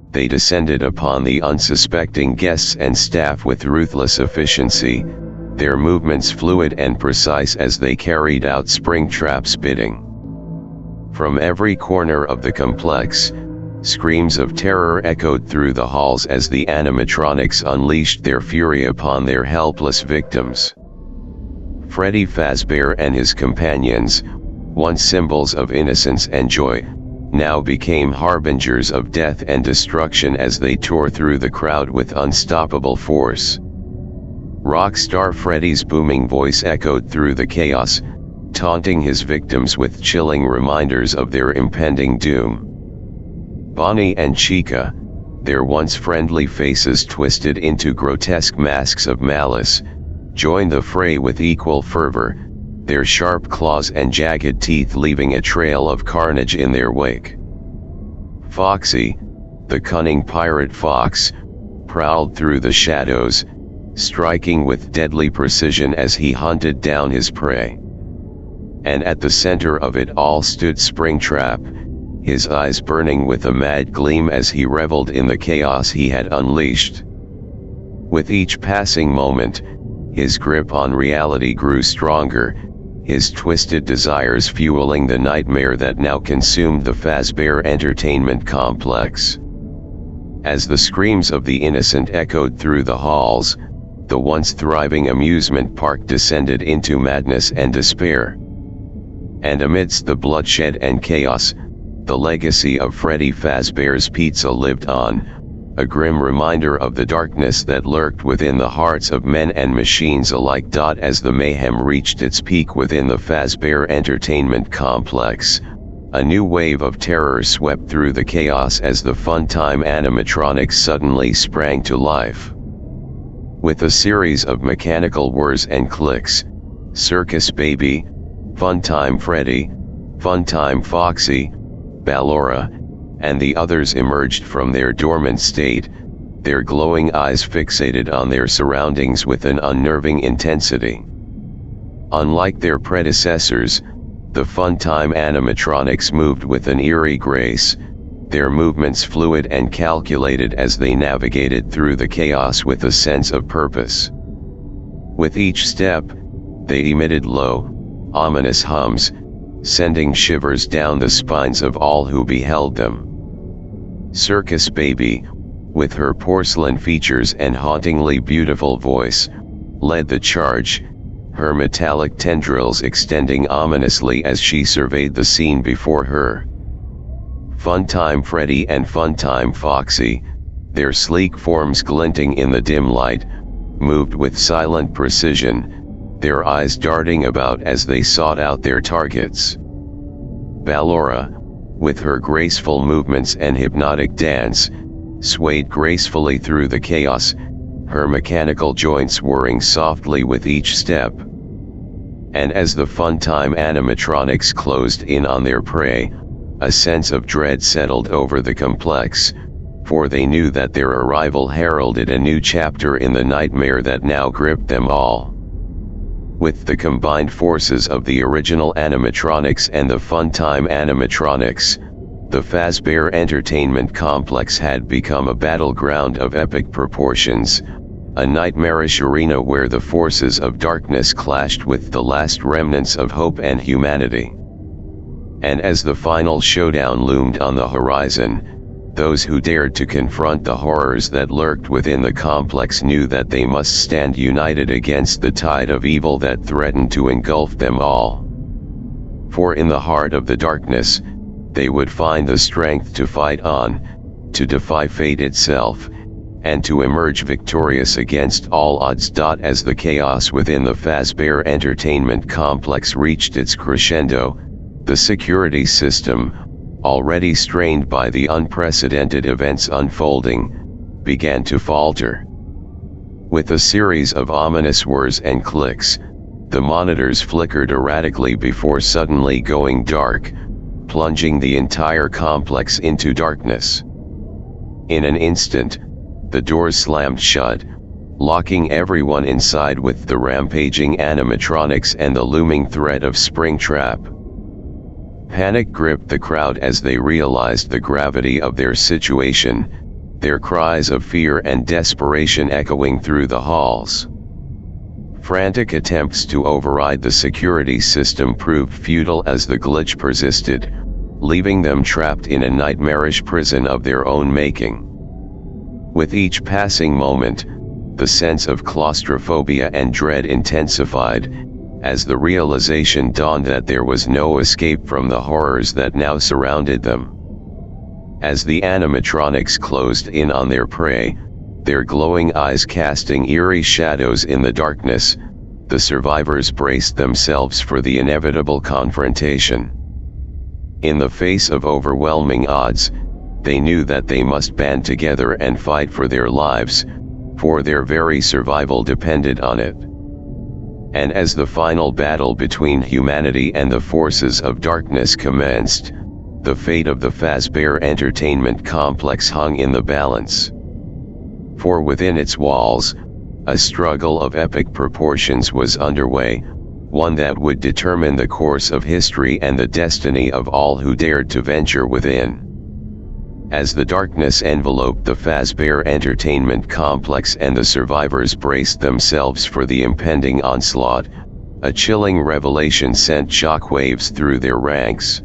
they descended upon the unsuspecting guests and staff with ruthless efficiency, their movements fluid and precise as they carried out Springtrap's bidding. From every corner of the complex, screams of terror echoed through the halls as the animatronics unleashed their fury upon their helpless victims. Freddy Fazbear and his companions, once symbols of innocence and joy, now became harbingers of death and destruction as they tore through the crowd with unstoppable force. Rockstar Freddy's booming voice echoed through the chaos, taunting his victims with chilling reminders of their impending doom. Bonnie and Chica, their once friendly faces twisted into grotesque masks of malice, joined the fray with equal fervor, their sharp claws and jagged teeth leaving a trail of carnage in their wake. Foxy, the cunning pirate fox, prowled through the shadows, striking with deadly precision as he hunted down his prey. And at the center of it all stood Springtrap, his eyes burning with a mad gleam as he reveled in the chaos he had unleashed. With each passing moment, his grip on reality grew stronger, his twisted desires fueling the nightmare that now consumed the Fazbear Entertainment Complex. As the screams of the innocent echoed through the halls, the once thriving amusement park descended into madness and despair. And amidst the bloodshed and chaos, the legacy of Freddy Fazbear's Pizza lived on, a grim reminder of the darkness that lurked within the hearts of men and machines alike. As the mayhem reached its peak within the Fazbear Entertainment Complex, a new wave of terror swept through the chaos as the Funtime animatronics suddenly sprang to life. With a series of mechanical whirs and clicks, Circus Baby, Funtime Freddy, Funtime Foxy, Ballora, and the others emerged from their dormant state, their glowing eyes fixated on their surroundings with an unnerving intensity. Unlike their predecessors, the Funtime animatronics moved with an eerie grace, their movements fluid and calculated as they navigated through the chaos with a sense of purpose. With each step, they emitted low, ominous hums, sending shivers down the spines of all who beheld them. Circus Baby, with her porcelain features and hauntingly beautiful voice, led the charge, her metallic tendrils extending ominously as she surveyed the scene before her. Funtime Freddy and Funtime Foxy, their sleek forms glinting in the dim light, moved with silent precision, their eyes darting about as they sought out their targets. Ballora, with her graceful movements and hypnotic dance, swayed gracefully through the chaos, her mechanical joints whirring softly with each step. And as the Funtime animatronics closed in on their prey, a sense of dread settled over the complex, for they knew that their arrival heralded a new chapter in the nightmare that now gripped them all. With the combined forces of the original animatronics and the Funtime animatronics, the Fazbear Entertainment Complex had become a battleground of epic proportions, a nightmarish arena where the forces of darkness clashed with the last remnants of hope and humanity. And as the final showdown loomed on the horizon, those who dared to confront the horrors that lurked within the complex knew that they must stand united against the tide of evil that threatened to engulf them all. For in the heart of the darkness, they would find the strength to fight on, to defy fate itself, and to emerge victorious against all odds. As the chaos within the Fazbear Entertainment Complex reached its crescendo, the security system, already strained by the unprecedented events unfolding, began to falter. With a series of ominous whirs and clicks, the monitors flickered erratically before suddenly going dark, plunging the entire complex into darkness. In an instant, the doors slammed shut, locking everyone inside with the rampaging animatronics and the looming threat of Springtrap. Panic gripped the crowd as they realized the gravity of their situation, their cries of fear and desperation echoing through the halls. Frantic attempts to override the security system proved futile as the glitch persisted, leaving them trapped in a nightmarish prison of their own making. With each passing moment, the sense of claustrophobia and dread intensified, as the realization dawned that there was no escape from the horrors that now surrounded them. As the animatronics closed in on their prey, their glowing eyes casting eerie shadows in the darkness, the survivors braced themselves for the inevitable confrontation. In the face of overwhelming odds, they knew that they must band together and fight for their lives, for their very survival depended on it. And as the final battle between humanity and the forces of darkness commenced, the fate of the Fazbear Entertainment Complex hung in the balance. For within its walls, a struggle of epic proportions was underway, one that would determine the course of history and the destiny of all who dared to venture within. As the darkness enveloped the Fazbear Entertainment Complex and the survivors braced themselves for the impending onslaught, a chilling revelation sent shockwaves through their ranks.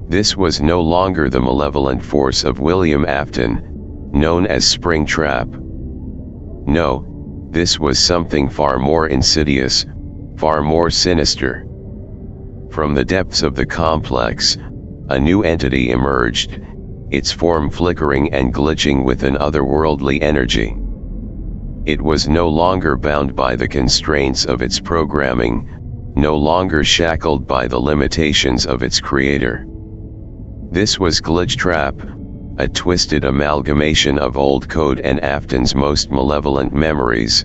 This was no longer the malevolent force of William Afton, known as Springtrap. No, this was something far more insidious, far more sinister. From the depths of the complex, a new entity emerged, its form flickering and glitching with an otherworldly energy. It was no longer bound by the constraints of its programming, no longer shackled by the limitations of its creator. This was Glitchtrap, a twisted amalgamation of old code and Afton's most malevolent memories,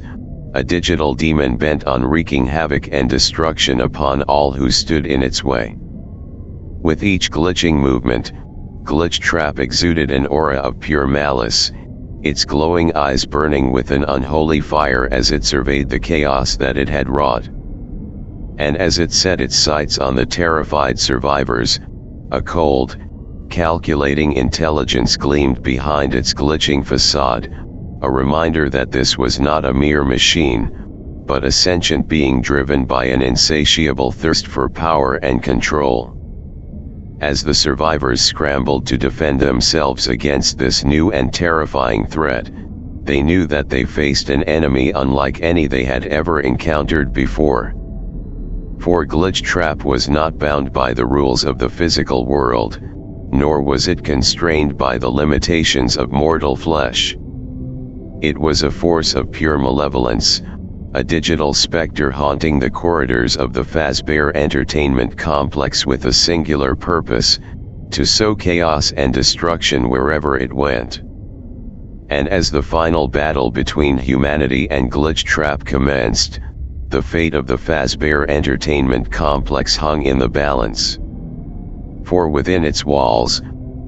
a digital demon bent on wreaking havoc and destruction upon all who stood in its way. With each glitching movement, Glitchtrap exuded an aura of pure malice, its glowing eyes burning with an unholy fire as it surveyed the chaos that it had wrought. And as it set its sights on the terrified survivors, a cold, calculating intelligence gleamed behind its glitching facade, a reminder that this was not a mere machine, but a sentient being driven by an insatiable thirst for power and control. As the survivors scrambled to defend themselves against this new and terrifying threat, they knew that they faced an enemy unlike any they had ever encountered before. For Glitchtrap was not bound by the rules of the physical world, nor was it constrained by the limitations of mortal flesh. It was a force of pure malevolence, a digital specter haunting the corridors of the Fazbear Entertainment Complex with a singular purpose, to sow chaos and destruction wherever it went. And as the final battle between humanity and Glitchtrap commenced, the fate of the Fazbear Entertainment Complex hung in the balance. For within its walls,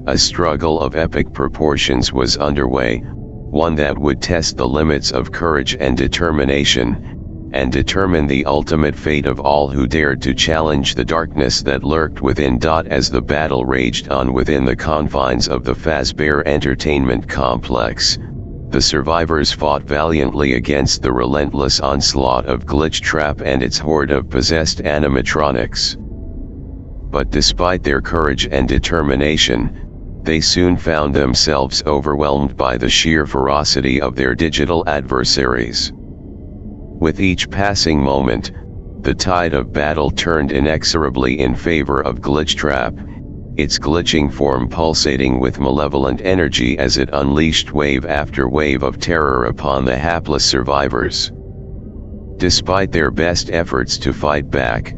a struggle of epic proportions was underway, one that would test the limits of courage and determination, and determine the ultimate fate of all who dared to challenge the darkness that lurked within. As the battle raged on within the confines of the Fazbear Entertainment Complex, the survivors fought valiantly against the relentless onslaught of Glitchtrap and its horde of possessed animatronics. But despite their courage and determination, they soon found themselves overwhelmed by the sheer ferocity of their digital adversaries. With each passing moment, the tide of battle turned inexorably in favor of Glitchtrap, its glitching form pulsating with malevolent energy as it unleashed wave after wave of terror upon the hapless survivors. Despite their best efforts to fight back,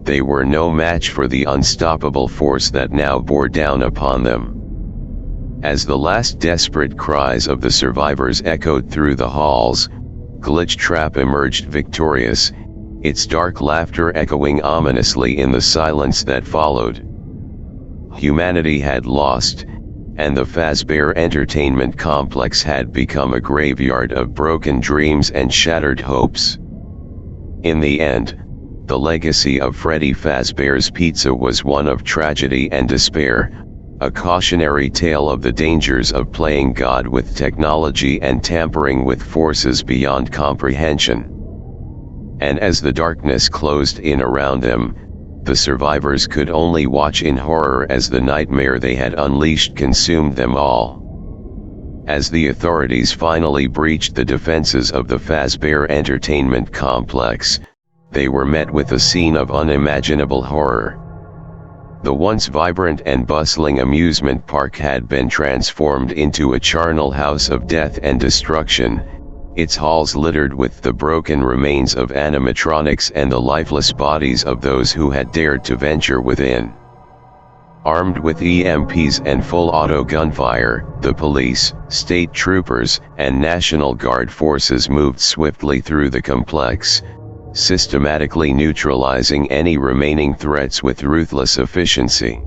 they were no match for the unstoppable force that now bore down upon them. As the last desperate cries of the survivors echoed through the halls, Glitchtrap emerged victorious, its dark laughter echoing ominously in the silence that followed. Humanity had lost, and the Fazbear Entertainment Complex had become a graveyard of broken dreams and shattered hopes. In the end, the legacy of Freddy Fazbear's Pizza was one of tragedy and despair, a cautionary tale of the dangers of playing God with technology and tampering with forces beyond comprehension. and as the darkness closed in around them, the survivors could only watch in horror as the nightmare they had unleashed consumed them all. As the authorities finally breached the defenses of the Fazbear Entertainment Complex, they were met with a scene of unimaginable horror. The once vibrant and bustling amusement park had been transformed into a charnel house of death and destruction, its halls littered with the broken remains of animatronics and the lifeless bodies of those who had dared to venture within. Armed with EMPs and full auto gunfire, the police, state troopers, and National Guard forces moved swiftly through the complex, systematically neutralizing any remaining threats with ruthless efficiency.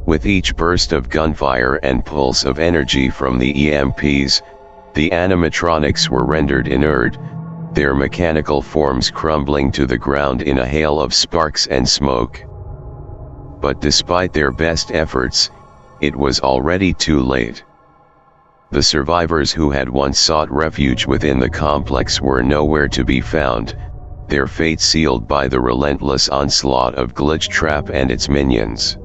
With each burst of gunfire and pulse of energy from the EMPs, the animatronics were rendered inert, their mechanical forms crumbling to the ground in a hail of sparks and smoke. But despite their best efforts, it was already too late. The survivors who had once sought refuge within the complex were nowhere to be found, their fate sealed by the relentless onslaught of Glitchtrap and its minions.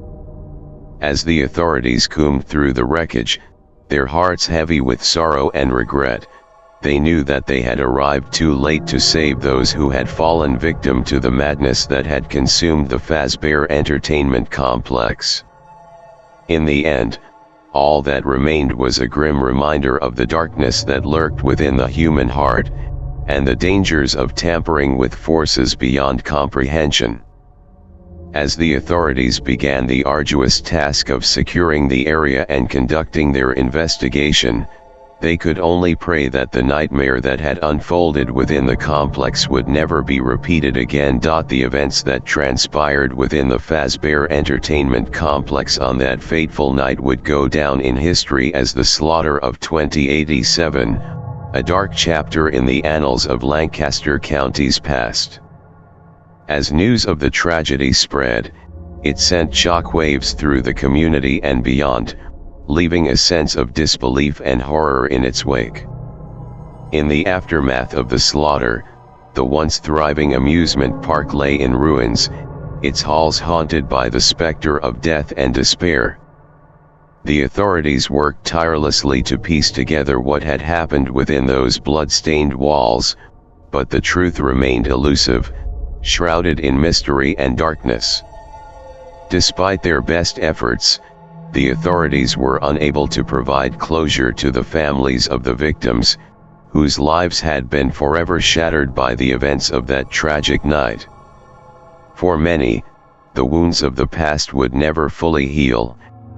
As the authorities combed through the wreckage, their hearts heavy with sorrow and regret, they knew that they had arrived too late to save those who had fallen victim to the madness that had consumed the Fazbear Entertainment Complex. In the end, all that remained was a grim reminder of the darkness that lurked within the human heart, and the dangers of tampering with forces beyond comprehension. As the authorities began the arduous task of securing the area and conducting their investigation, they could only pray that the nightmare that had unfolded within the complex would never be repeated again. The events that transpired within the Fazbear Entertainment Complex on that fateful night would go down in history as the slaughter of 2087, a dark chapter in the annals of Lancaster County's past. As news of the tragedy spread, it sent shockwaves through the community and beyond, leaving a sense of disbelief and horror in its wake. In the aftermath of the slaughter, the once thriving amusement park lay in ruins, its halls haunted by the specter of death and despair. The authorities worked tirelessly to piece together what had happened within those blood-stained walls, but the truth remained elusive, shrouded in mystery and darkness. Despite their best efforts, the authorities were unable to provide closure to the families of the victims, whose lives had been forever shattered by the events of that tragic night. For many, the wounds of the past would never fully heal,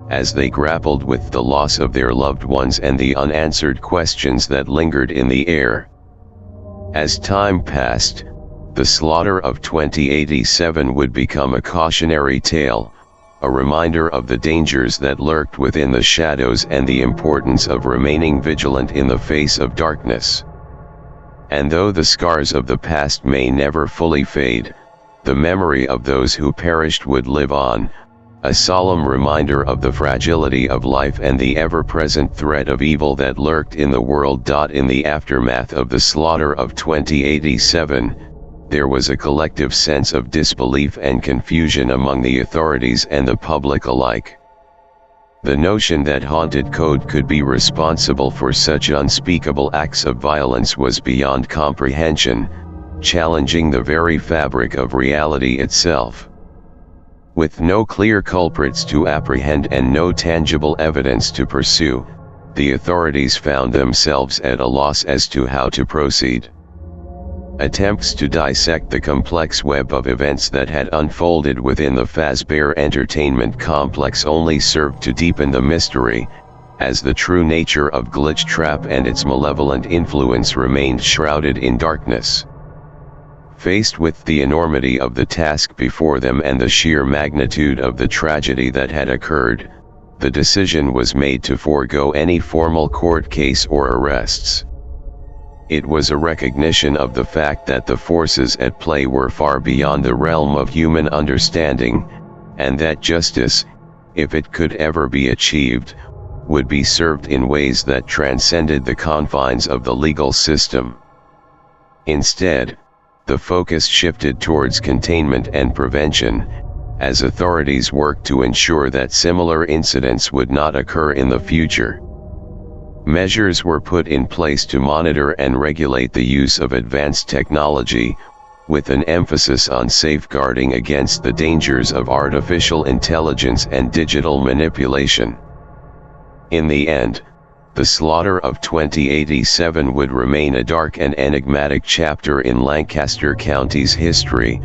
as they grappled with the loss of their loved ones and the unanswered questions that lingered in the air. As time passed, the slaughter of 2087 would become a cautionary tale, a reminder of the dangers that lurked within the shadows and the importance of remaining vigilant in the face of darkness. And though the scars of the past may never fully fade, the memory of those who perished would live on, a solemn reminder of the fragility of life and the ever-present threat of evil that lurked in the world. In the aftermath of the slaughter of 2087, there was a collective sense of disbelief and confusion among the authorities and the public alike. The notion that Haunted Code could be responsible for such unspeakable acts of violence was beyond comprehension, challenging the very fabric of reality itself. With no clear culprits to apprehend and no tangible evidence to pursue, the authorities found themselves at a loss as to how to proceed. Attempts to dissect the complex web of events that had unfolded within the Fazbear Entertainment Complex only served to deepen the mystery, as the true nature of Glitchtrap and its malevolent influence remained shrouded in darkness. Faced with the enormity of the task before them and the sheer magnitude of the tragedy that had occurred, the decision was made to forego any formal court case or arrests. It was a recognition of the fact that the forces at play were far beyond the realm of human understanding, and that justice, if it could ever be achieved, would be served in ways that transcended the confines of the legal system. Instead, the focus shifted towards containment and prevention, as authorities worked to ensure that similar incidents would not occur in the future. Measures were put in place to monitor and regulate the use of advanced technology, with an emphasis on safeguarding against the dangers of artificial intelligence and digital manipulation. In the end, the slaughter of 2087 would remain a dark and enigmatic chapter in Lancaster County's history,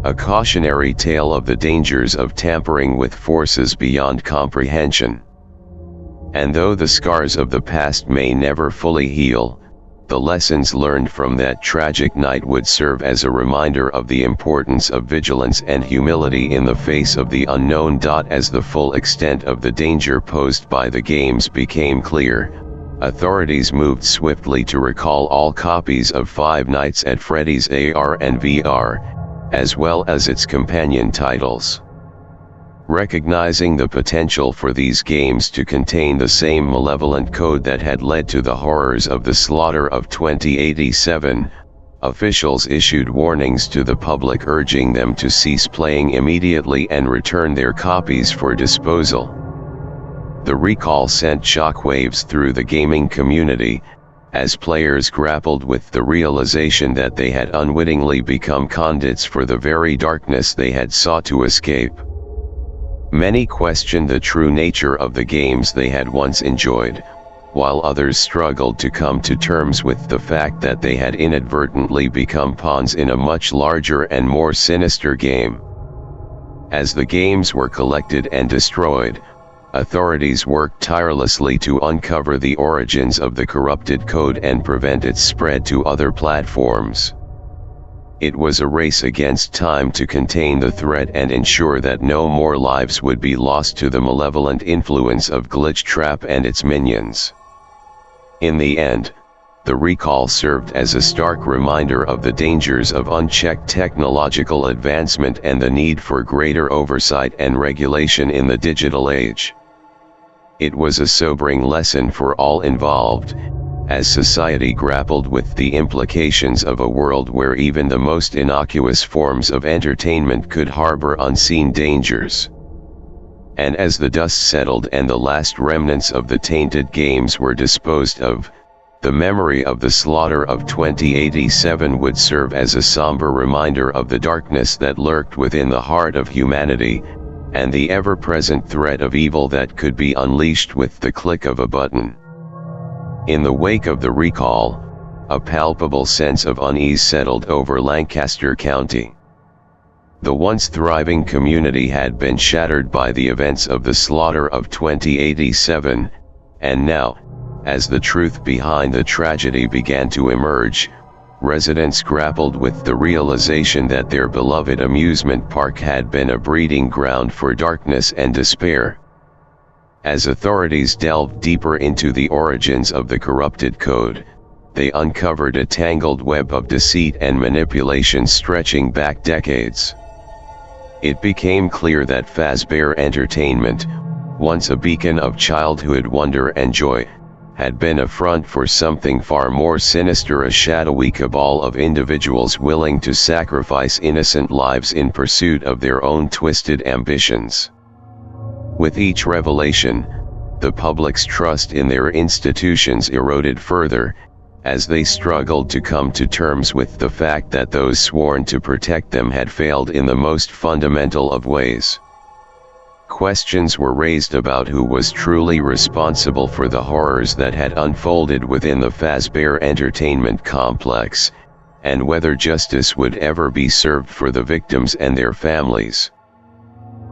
a cautionary tale of the dangers of tampering with forces beyond comprehension. And though the scars of the past may never fully heal, the lessons learned from that tragic night would serve as a reminder of the importance of vigilance and humility in the face of the unknown. As the full extent of the danger posed by the games became clear, authorities moved swiftly to recall all copies of Five Nights at Freddy's AR and VR, as well as its companion titles. Recognizing the potential for these games to contain the same malevolent code that had led to the horrors of the slaughter of 2087, officials issued warnings to the public urging them to cease playing immediately and return their copies for disposal. The recall sent shockwaves through the gaming community, as players grappled with the realization that they had unwittingly become conduits for the very darkness they had sought to escape. Many questioned the true nature of the games they had once enjoyed, while others struggled to come to terms with the fact that they had inadvertently become pawns in a much larger and more sinister game. As the games were collected and destroyed, authorities worked tirelessly to uncover the origins of the corrupted code and prevent its spread to other platforms. It was a race against time to contain the threat and ensure that no more lives would be lost to the malevolent influence of Glitchtrap and its minions. In the end, the recall served as a stark reminder of the dangers of unchecked technological advancement and the need for greater oversight and regulation in the digital age. It was a sobering lesson for all involved, as society grappled with the implications of a world where even the most innocuous forms of entertainment could harbor unseen dangers. And as the dust settled and the last remnants of the tainted games were disposed of, the memory of the slaughter of 2087 would serve as a somber reminder of the darkness that lurked within the heart of humanity, and the ever-present threat of evil that could be unleashed with the click of a button. In the wake of the recall, a palpable sense of unease settled over Lancaster County. The once thriving community had been shattered by the events of the slaughter of 2087, and now, as the truth behind the tragedy began to emerge, residents grappled with the realization that their beloved amusement park had been a breeding ground for darkness and despair. As authorities delved deeper into the origins of the corrupted code, they uncovered a tangled web of deceit and manipulation stretching back decades. It became clear that Fazbear Entertainment, once a beacon of childhood wonder and joy, had been a front for something far more sinister, a shadowy cabal of individuals willing to sacrifice innocent lives in pursuit of their own twisted ambitions. With each revelation, the public's trust in their institutions eroded further, as they struggled to come to terms with the fact that those sworn to protect them had failed in the most fundamental of ways. Questions were raised about who was truly responsible for the horrors that had unfolded within the Fazbear Entertainment complex, and whether justice would ever be served for the victims and their families.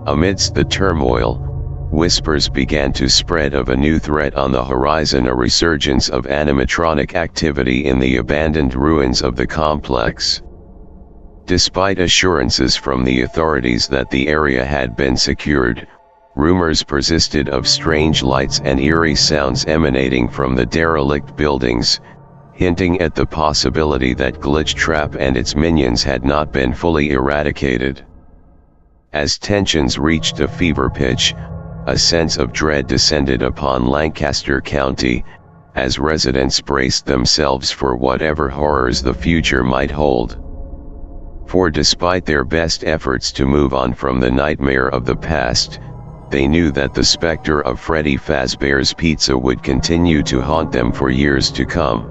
Amidst the turmoil, whispers began to spread of a new threat on the horizon, a resurgence of animatronic activity in the abandoned ruins of the complex. Despite assurances from the authorities that the area had been secured, rumors persisted of strange lights and eerie sounds emanating from the derelict buildings, hinting at the possibility that Glitchtrap and its minions had not been fully eradicated. As tensions reached a fever pitch, a sense of dread descended upon Lancaster County, as residents braced themselves for whatever horrors the future might hold. For despite their best efforts to move on from the nightmare of the past, they knew that the specter of Freddy Fazbear's Pizza would continue to haunt them for years to come.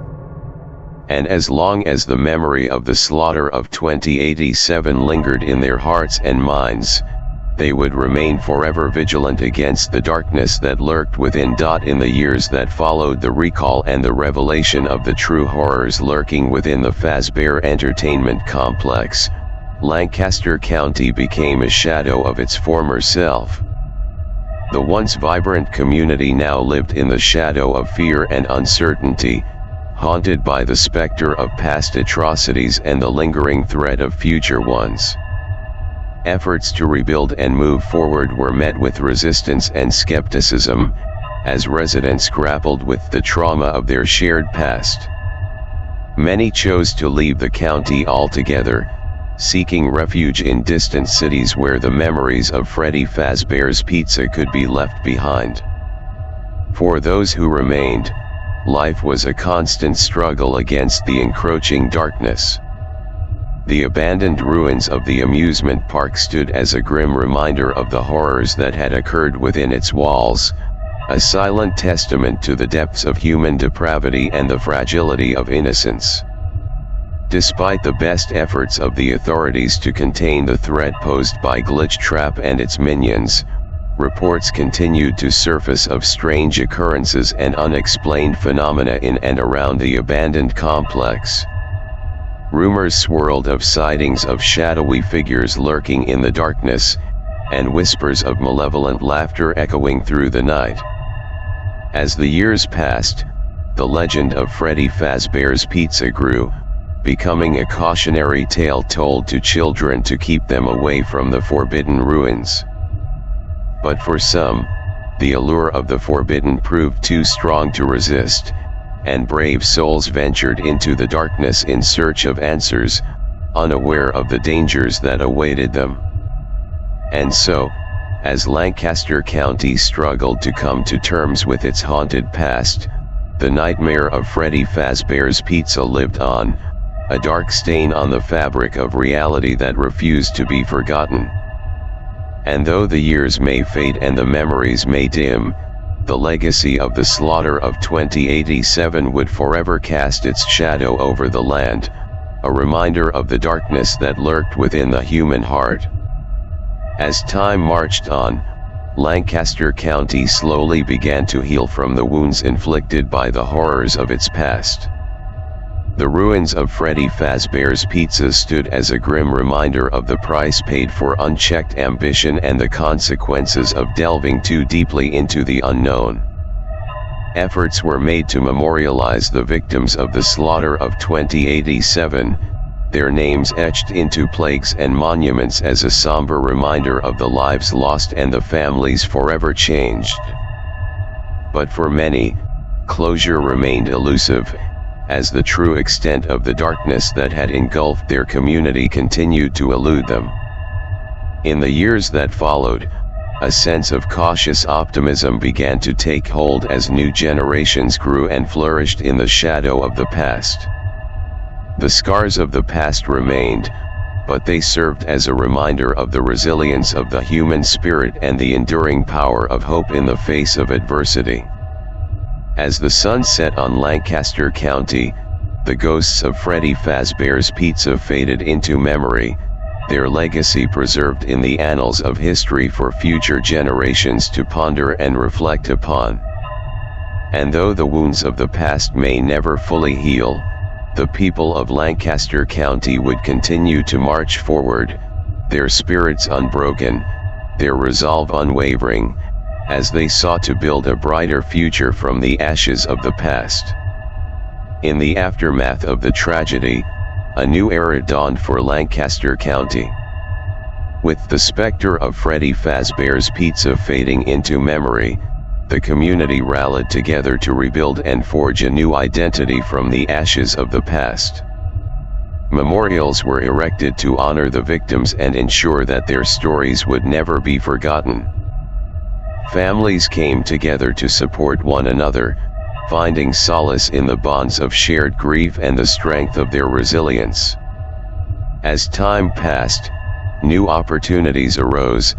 And as long as the memory of the slaughter of 2087 lingered in their hearts and minds, they would remain forever vigilant against the darkness that lurked within. In the years that followed the recall and the revelation of the true horrors lurking within the Fazbear Entertainment Complex, Lancaster County became a shadow of its former self. The once vibrant community now lived in the shadow of fear and uncertainty, haunted by the specter of past atrocities and the lingering threat of future ones. Efforts to rebuild and move forward were met with resistance and skepticism, as residents grappled with the trauma of their shared past. Many chose to leave the county altogether, seeking refuge in distant cities where the memories of Freddy Fazbear's Pizza could be left behind. For those who remained, life was a constant struggle against the encroaching darkness. The abandoned ruins of the amusement park stood as a grim reminder of the horrors that had occurred within its walls, a silent testament to the depths of human depravity and the fragility of innocence. Despite the best efforts of the authorities to contain the threat posed by Glitch Trap and its minions, reports continued to surface of strange occurrences and unexplained phenomena in and around the abandoned complex. Rumors swirled of sightings of shadowy figures lurking in the darkness, and whispers of malevolent laughter echoing through the night. As the years passed, the legend of Freddy Fazbear's Pizza grew, becoming a cautionary tale told to children to keep them away from the forbidden ruins. But for some, the allure of the forbidden proved too strong to resist, and brave souls ventured into the darkness in search of answers, unaware of the dangers that awaited them. And so, as Lancaster County struggled to come to terms with its haunted past, the nightmare of Freddy Fazbear's Pizza lived on, a dark stain on the fabric of reality that refused to be forgotten. And though the years may fade and the memories may dim, the legacy of the slaughter of 2087 would forever cast its shadow over the land, a reminder of the darkness that lurked within the human heart. As time marched on, Lancaster County slowly began to heal from the wounds inflicted by the horrors of its past. The ruins of Freddy Fazbear's Pizza stood as a grim reminder of the price paid for unchecked ambition and the consequences of delving too deeply into the unknown. Efforts were made to memorialize the victims of the slaughter of 2087, their names etched into plaques and monuments as a somber reminder of the lives lost and the families forever changed. But for many, closure remained elusive, as the true extent of the darkness that had engulfed their community continued to elude them. In the years that followed, a sense of cautious optimism began to take hold as new generations grew and flourished in the shadow of the past. The scars of the past remained, but they served as a reminder of the resilience of the human spirit and the enduring power of hope in the face of adversity. As the sun set on Lancaster County, the ghosts of Freddy Fazbear's Pizza faded into memory, their legacy preserved in the annals of history for future generations to ponder and reflect upon. And though the wounds of the past may never fully heal, the people of Lancaster County would continue to march forward, their spirits unbroken, their resolve unwavering, as they sought to build a brighter future from the ashes of the past. In the aftermath of the tragedy, a new era dawned for Lancaster County. With the specter of Freddy Fazbear's Pizza fading into memory, the community rallied together to rebuild and forge a new identity from the ashes of the past. Memorials were erected to honor the victims and ensure that their stories would never be forgotten. Families came together to support one another, finding solace in the bonds of shared grief and the strength of their resilience. As time passed, new opportunities arose,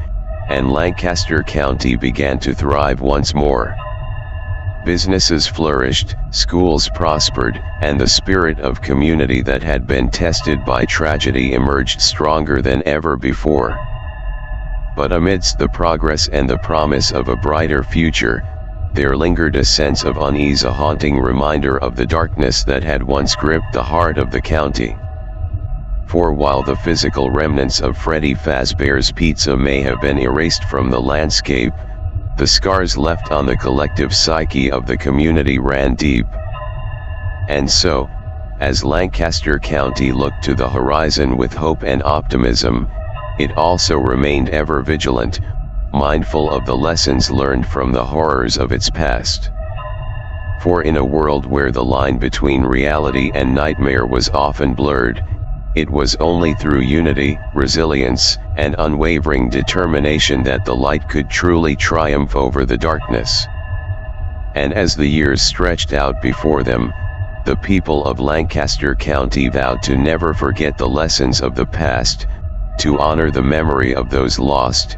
and Lancaster County began to thrive once more. Businesses flourished, schools prospered, and the spirit of community that had been tested by tragedy emerged stronger than ever before. But amidst the progress and the promise of a brighter future, there lingered a sense of unease, a haunting reminder of the darkness that had once gripped the heart of the county. For while the physical remnants of Freddy Fazbear's Pizza may have been erased from the landscape, the scars left on the collective psyche of the community ran deep. And so, as Lancaster County looked to the horizon with hope and optimism, it also remained ever vigilant, mindful of the lessons learned from the horrors of its past. For in a world where the line between reality and nightmare was often blurred, it was only through unity, resilience, and unwavering determination that the light could truly triumph over the darkness. And as the years stretched out before them, the people of Lancaster County vowed to never forget the lessons of the past, to honor the memory of those lost,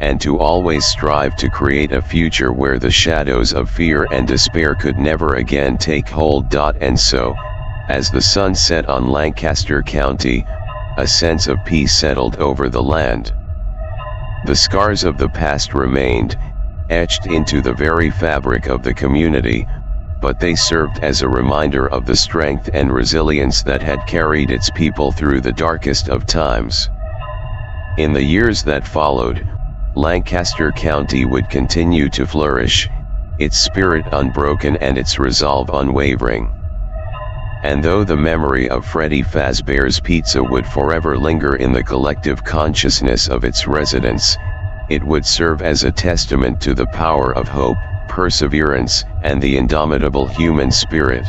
and to always strive to create a future where the shadows of fear and despair could never again take hold. And so, as the sun set on Lancaster County, a sense of peace settled over the land. The scars of the past remained, etched into the very fabric of the community, but they served as a reminder of the strength and resilience that had carried its people through the darkest of times. In the years that followed, Lancaster County would continue to flourish, its spirit unbroken and its resolve unwavering. And though the memory of Freddy Fazbear's Pizza would forever linger in the collective consciousness of its residents, it would serve as a testament to the power of hope, perseverance, and the indomitable human spirit.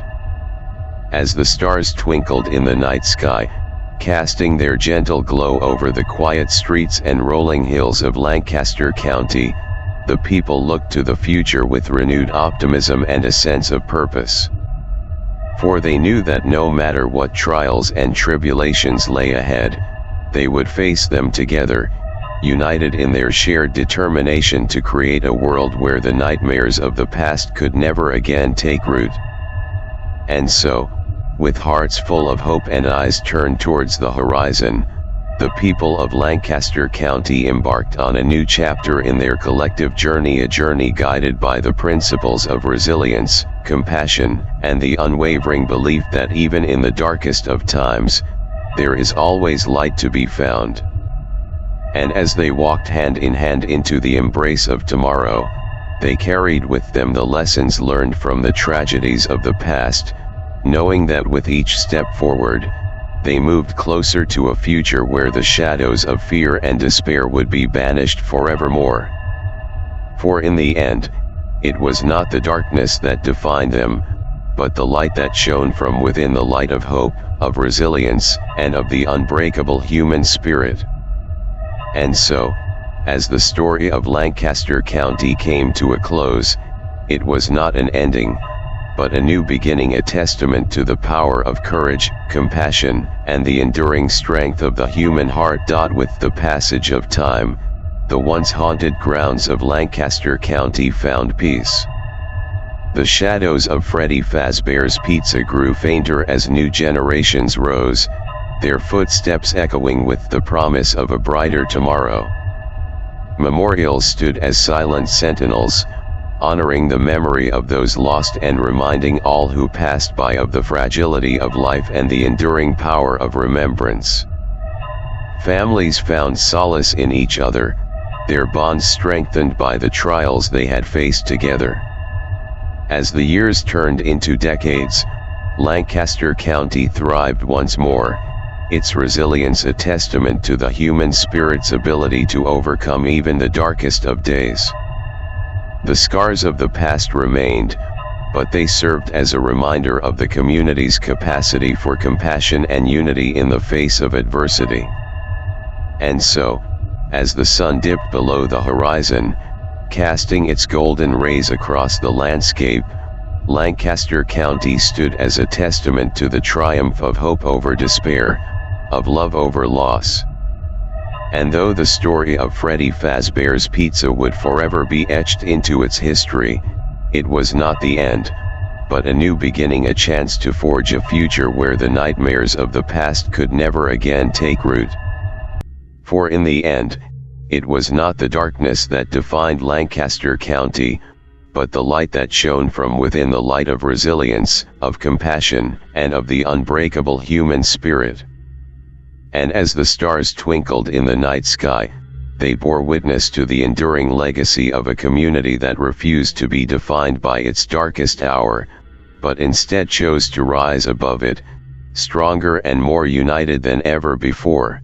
As the stars twinkled in the night sky, casting their gentle glow over the quiet streets and rolling hills of Lancaster County, the people looked to the future with renewed optimism and a sense of purpose. For they knew that no matter what trials and tribulations lay ahead, they would face them together, united in their shared determination to create a world where the nightmares of the past could never again take root. And so, with hearts full of hope and eyes turned towards the horizon, the people of Lancaster County embarked on a new chapter in their collective journey, a journey guided by the principles of resilience, compassion, and the unwavering belief that even in the darkest of times, there is always light to be found. And as they walked hand in hand into the embrace of tomorrow, they carried with them the lessons learned from the tragedies of the past, knowing that with each step forward, they moved closer to a future where the shadows of fear and despair would be banished forevermore. For in the end, it was not the darkness that defined them, but the light that shone from within, the light of hope, of resilience, and of the unbreakable human spirit. And so, as the story of Lancaster County came to a close, it was not an ending, but a new beginning, a testament to the power of courage, compassion, and the enduring strength of the human heart. With the passage of time, the once haunted grounds of Lancaster County found peace. The shadows of Freddy Fazbear's Pizza grew fainter as new generations rose, their footsteps echoing with the promise of a brighter tomorrow. Memorials stood as silent sentinels, honoring the memory of those lost and reminding all who passed by of the fragility of life and the enduring power of remembrance. Families found solace in each other, their bonds strengthened by the trials they had faced together. As the years turned into decades, Lancaster County thrived once more, its resilience a testament to the human spirit's ability to overcome even the darkest of days. The scars of the past remained, but they served as a reminder of the community's capacity for compassion and unity in the face of adversity. And so, as the sun dipped below the horizon, casting its golden rays across the landscape, Lancaster County stood as a testament to the triumph of hope over despair, of love over loss. And though the story of Freddy Fazbear's Pizza would forever be etched into its history, it was not the end, but a new beginning, a chance to forge a future where the nightmares of the past could never again take root. For in the end, it was not the darkness that defined Lancaster County, but the light that shone from within, the light of resilience, of compassion, and of the unbreakable human spirit. And as the stars twinkled in the night sky, they bore witness to the enduring legacy of a community that refused to be defined by its darkest hour, but instead chose to rise above it, stronger and more united than ever before.